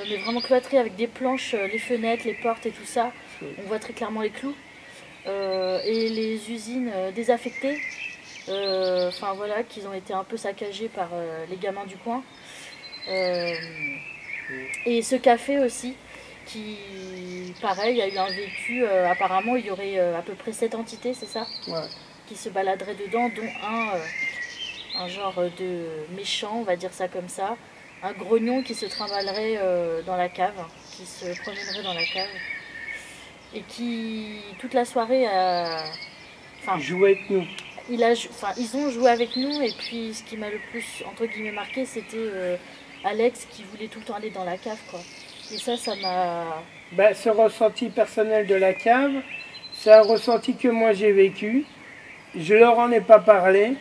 Mais vraiment cloîtré avec des planches, les fenêtres, les portes et tout ça. On voit très clairement les clous. Et les usines désaffectées, enfin voilà, qui ont été un peu saccagées par les gamins du coin. Et ce café aussi, qui, pareil, a eu un vécu. Apparemment, il y aurait à peu près 7 entités, c'est ça? Ouais. Qui se baladeraient dedans, dont un genre de méchant, on va dire ça comme ça. Un grognon qui se trimballerait dans la cave, qui se promènerait dans la cave. Et qui, toute la soirée, jouer avec nous. Ils ont joué avec nous, et puis ce qui m'a le plus, entre guillemets, marqué, c'était Alex qui voulait tout le temps aller dans la cave, quoi. Et ça m'a... Ben, ce ressenti personnel de la cave, c'est un ressenti que moi j'ai vécu. Je leur en ai pas parlé,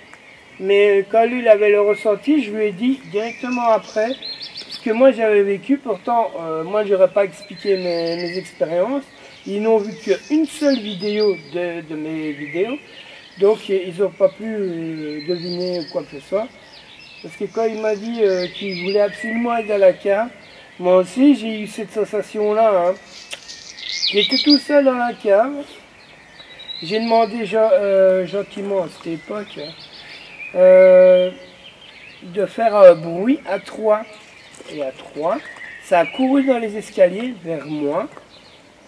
mais quand lui il avait le ressenti, je lui ai dit directement après ce que moi j'avais vécu. Pourtant, moi j'aurais pas expliqué mes expériences. Ils n'ont vu qu'une seule vidéo de mes vidéos, donc ils n'ont pas pu deviner quoi que ce soit. Parce que quand il m'a dit qu'il voulait absolument aller à la cave, moi aussi j'ai eu cette sensation-là. Hein. J'étais tout seul dans la cave. J'ai demandé gentiment à cette époque de faire bruit à 3. Et à 3, ça a couru dans les escaliers vers moi,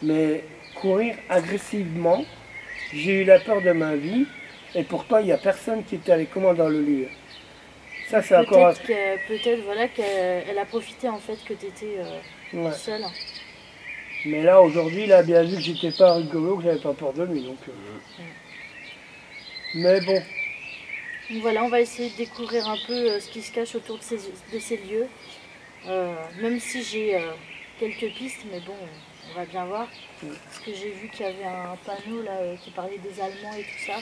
mais courir agressivement. J'ai eu la peur de ma vie, et pourtant il n'y a personne qui était avec moi dans le lieu. Ça, c'est encore... Peut-être voilà, qu'elle a profité en fait que tu étais seule. Mais là, aujourd'hui, il a bien vu que j'étais pas rigolo, que j'avais pas peur de lui. Donc, Mais bon. Donc voilà, on va essayer de découvrir un peu ce qui se cache autour de ces lieux. Même si j'ai quelques pistes, mais bon, on va bien voir. Parce que j'ai vu qu'il y avait un panneau là qui parlait des Allemands et tout ça.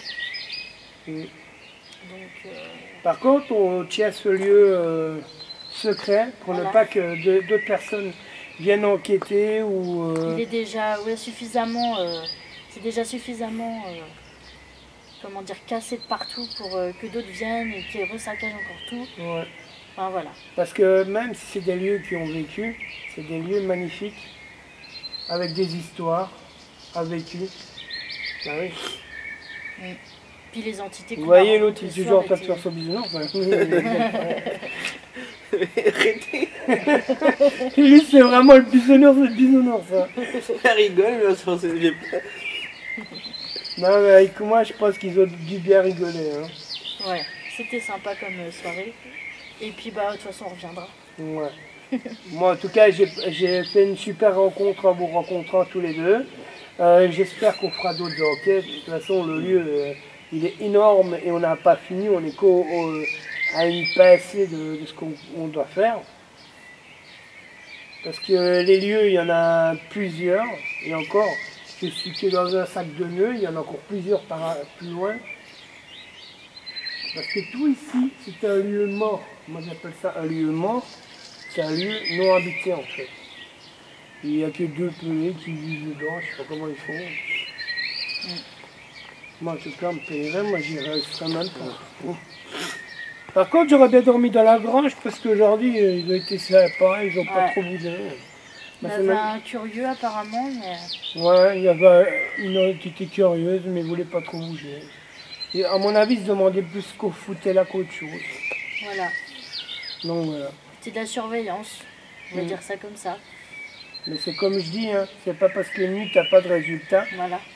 Donc, par contre, on tient ce lieu secret pour ne pas que d'autres personnes viennent enquêter ou... Il est déjà suffisamment... c'est déjà suffisamment... comment dire, cassé de partout pour que d'autres viennent et qu'ils resaccagent encore tout. Ouais. Enfin, voilà. Parce que même si c'est des lieux qui ont vécu, c'est des lieux magnifiques, avec des histoires, à vécu. Ah oui. Puis les entités... Vous voyez, l'autre, il est toujours en train de faire son bisounours. Arrêtez. Lui, c'est vraiment le bisounours. Hein. Elle rigole, mais on s'en j'ai pas. Non, mais avec moi, je pense qu'ils ont dû bien rigoler. Hein. Ouais, c'était sympa comme soirée. Et puis, bah, de toute façon, on reviendra. Ouais. Moi, en tout cas, j'ai fait une super rencontre en vous rencontrant tous les deux. J'espère qu'on fera d'autres enquêtes. De toute façon, le lieu, il est énorme et on n'a pas fini. On est à une pincée de ce qu'on doit faire. Parce que les lieux, il y en a plusieurs. Et encore, je suis que dans un sac de nœuds. Il y en a encore plusieurs plus loin. Parce que tout ici, c'est un lieu mort. Moi, j'appelle ça un lieu mort. C'est un lieu non habité, en fait. Il n'y a que 2 pelés qui vivent dedans. Je ne sais pas comment ils font. Moi, en tout cas, me payerait. Moi, j'y resterais même pas. Par contre, j'aurais bien dormi dans la grange parce qu'aujourd'hui, ils ont été sympas, ils n'ont pas trop bougé. Il y avait un curieux apparemment, mais... Ouais, il y avait une autre qui était curieuse, mais ne voulait pas trop bouger. Et à mon avis, ils se demandaient plus qu'on foutait là qu'autre chose. Voilà. Donc voilà. C'est de la surveillance, on va dire ça comme ça. Mais c'est comme je dis, hein, c'est pas parce qu'une nuit, tu n'as pas de résultat,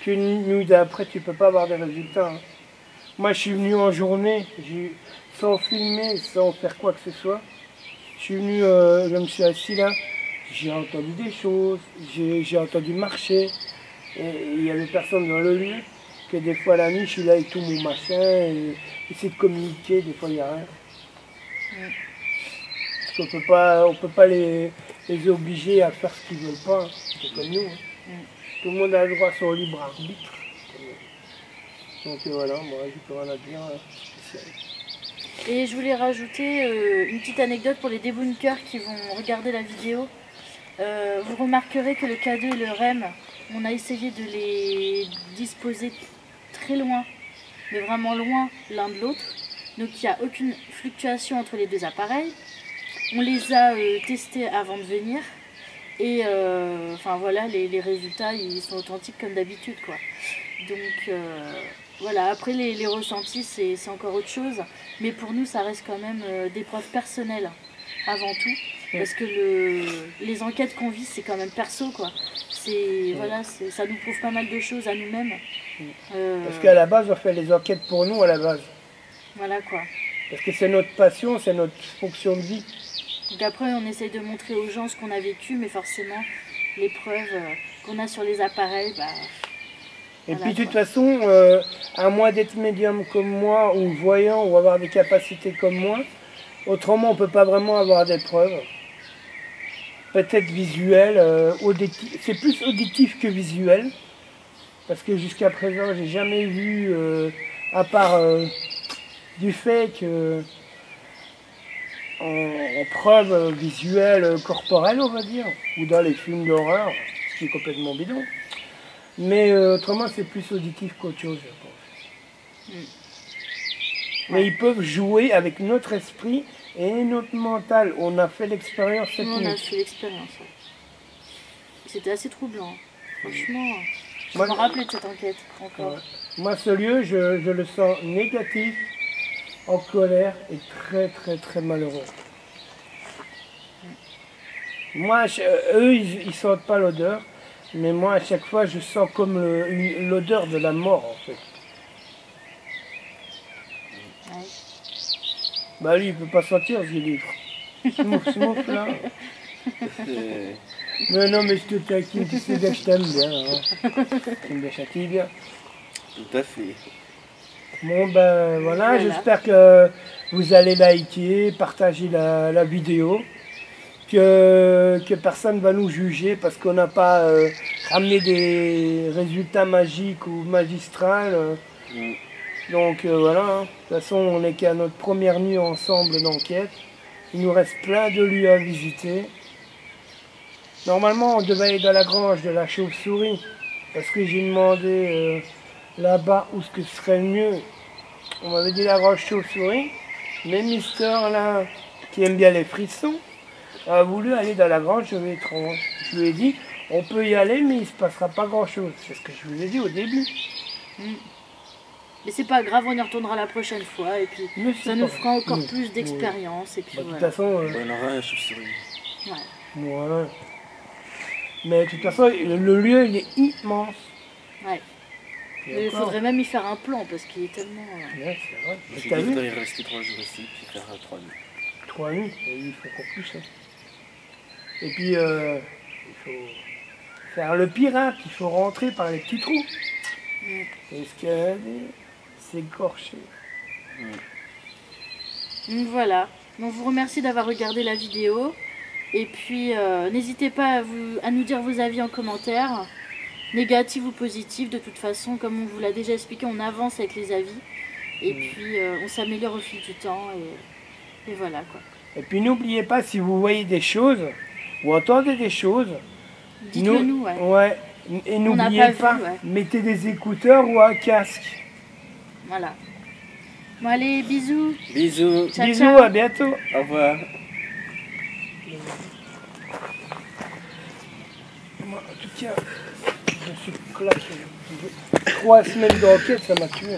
qu'une nuit d'après, tu peux pas avoir des résultats. Hein. Moi, je suis venu en journée, sans filmer, sans faire quoi que ce soit. Je suis venu, je me suis assis là, j'ai entendu des choses, j'ai entendu marcher. Et il y avait personne dans le lieu. Que des fois la nuit, je suis là avec tout mon machin, et essayer de communiquer, des fois il n'y a rien. Parce qu'on peut pas les obliger à faire ce qu'ils veulent pas, hein. C'est comme nous. Hein. Tout le monde a le droit à son libre arbitre. Donc voilà, moi j'ai plus rien à dire spécial. Et je voulais rajouter une petite anecdote pour les débunkers qui vont regarder la vidéo. Vous remarquerez que le K2 et le REM, on a essayé de les disposer très loin, mais vraiment loin l'un de l'autre. Donc il n'y a aucune fluctuation entre les deux appareils. On les a testés avant de venir. Et enfin voilà, les résultats ils sont authentiques comme d'habitude, quoi. Donc voilà, après les ressentis c'est encore autre chose. Mais pour nous ça reste quand même des preuves personnelles avant tout. Parce que les enquêtes qu'on vit, c'est quand même perso, quoi. Voilà, ça nous prouve pas mal de choses à nous-mêmes. Parce qu'à la base, on fait les enquêtes pour nous, à la base. Voilà, quoi. Parce que c'est notre passion, c'est notre fonction de vie. Donc après, on essaye de montrer aux gens ce qu'on a vécu, mais forcément, les preuves qu'on a sur les appareils, bah... Et voilà, puis de toute quoi. façon, à moins d'être médium comme moi, ou voyant, ou avoir des capacités comme moi, autrement on ne peut pas vraiment avoir des preuves. Peut-être visuel, c'est plus auditif que visuel. Parce que jusqu'à présent, j'ai jamais vu, à part du fait que en preuve visuelle corporelle, on va dire, ou dans les films d'horreur, ce qui est complètement bidon. Mais autrement, c'est plus auditif qu'autre chose, je pense. Mais ils peuvent jouer avec notre esprit et notre mental. On a fait l'expérience cette nuit. On a fait l'expérience. Ouais. C'était assez troublant. Franchement, je Moi, me rappelais de cette enquête encore. Ouais. Moi, ce lieu, je le sens négatif, en colère et très, très, très malheureux. Moi, eux, ils sentent pas l'odeur. Mais moi, à chaque fois, je sens comme l'odeur de la mort, en fait. Ouais. Bah lui, il peut pas sentir, ce livre. Smouf, là. Mais non, mais je te taquine, tu sais bien que je t'aime bien. Hein. Tu me châties bien. Tout à fait. Bon, ben voilà, j'espère que vous allez liker, partager la vidéo. Que personne ne va nous juger parce qu'on n'a pas ramené des résultats magiques ou magistrales. Donc voilà, hein. De toute façon on n'est qu'à notre première nuit ensemble d'enquête. Il nous reste plein de lieux à visiter. Normalement on devait aller dans la grange de la chauve-souris parce que j'ai demandé là-bas où ce que serait le mieux. On m'avait dit la grange chauve-souris, mais Mister là, qui aime bien les frissons, a voulu aller dans la grange de l'étrange. Je lui ai dit, on peut y aller, mais il ne se passera pas grand-chose. C'est ce que je vous ai dit au début. Mais c'est pas grave, on y retournera la prochaine fois. Et puis, ça nous fera encore plus d'expérience. Et puis Bah, voilà. de toute façon... On aura un chauve-souris. Ouais. Voilà. Mais de toute façon, le lieu, il est immense. Ouais. Mais il faudrait même y faire un plan, parce qu'il est tellement... Ouais, c'est vrai. J'ai T'as dit vu qu'il faudrait rester 3 jours ici, puis faire 3 nuits. 3 nuits, et il faut encore plus. Hein. Et puis, il faut faire le pirate, il faut rentrer par les petits trous. Escalader, s'écorcher. Donc voilà. On vous remercie d'avoir regardé la vidéo. Et puis, n'hésitez pas à nous dire vos avis en commentaire. Négatifs ou positifs, de toute façon, comme on vous l'a déjà expliqué, on avance avec les avis. Et puis, on s'améliore au fil du temps. Et voilà, quoi. Et puis, n'oubliez pas, si vous voyez des choses, ou entendez des choses, dites-le nous, ouais. Ouais. Et n'oubliez pas, vu, ouais. Mettez des écouteurs ou un casque. Voilà. Bon, allez, bisous. Bisous. Ciao, Bisous, ciao. à bientôt. Au revoir. Moi, en tout cas, je suis claqué. 3 semaines d'enquête, ça m'a tué.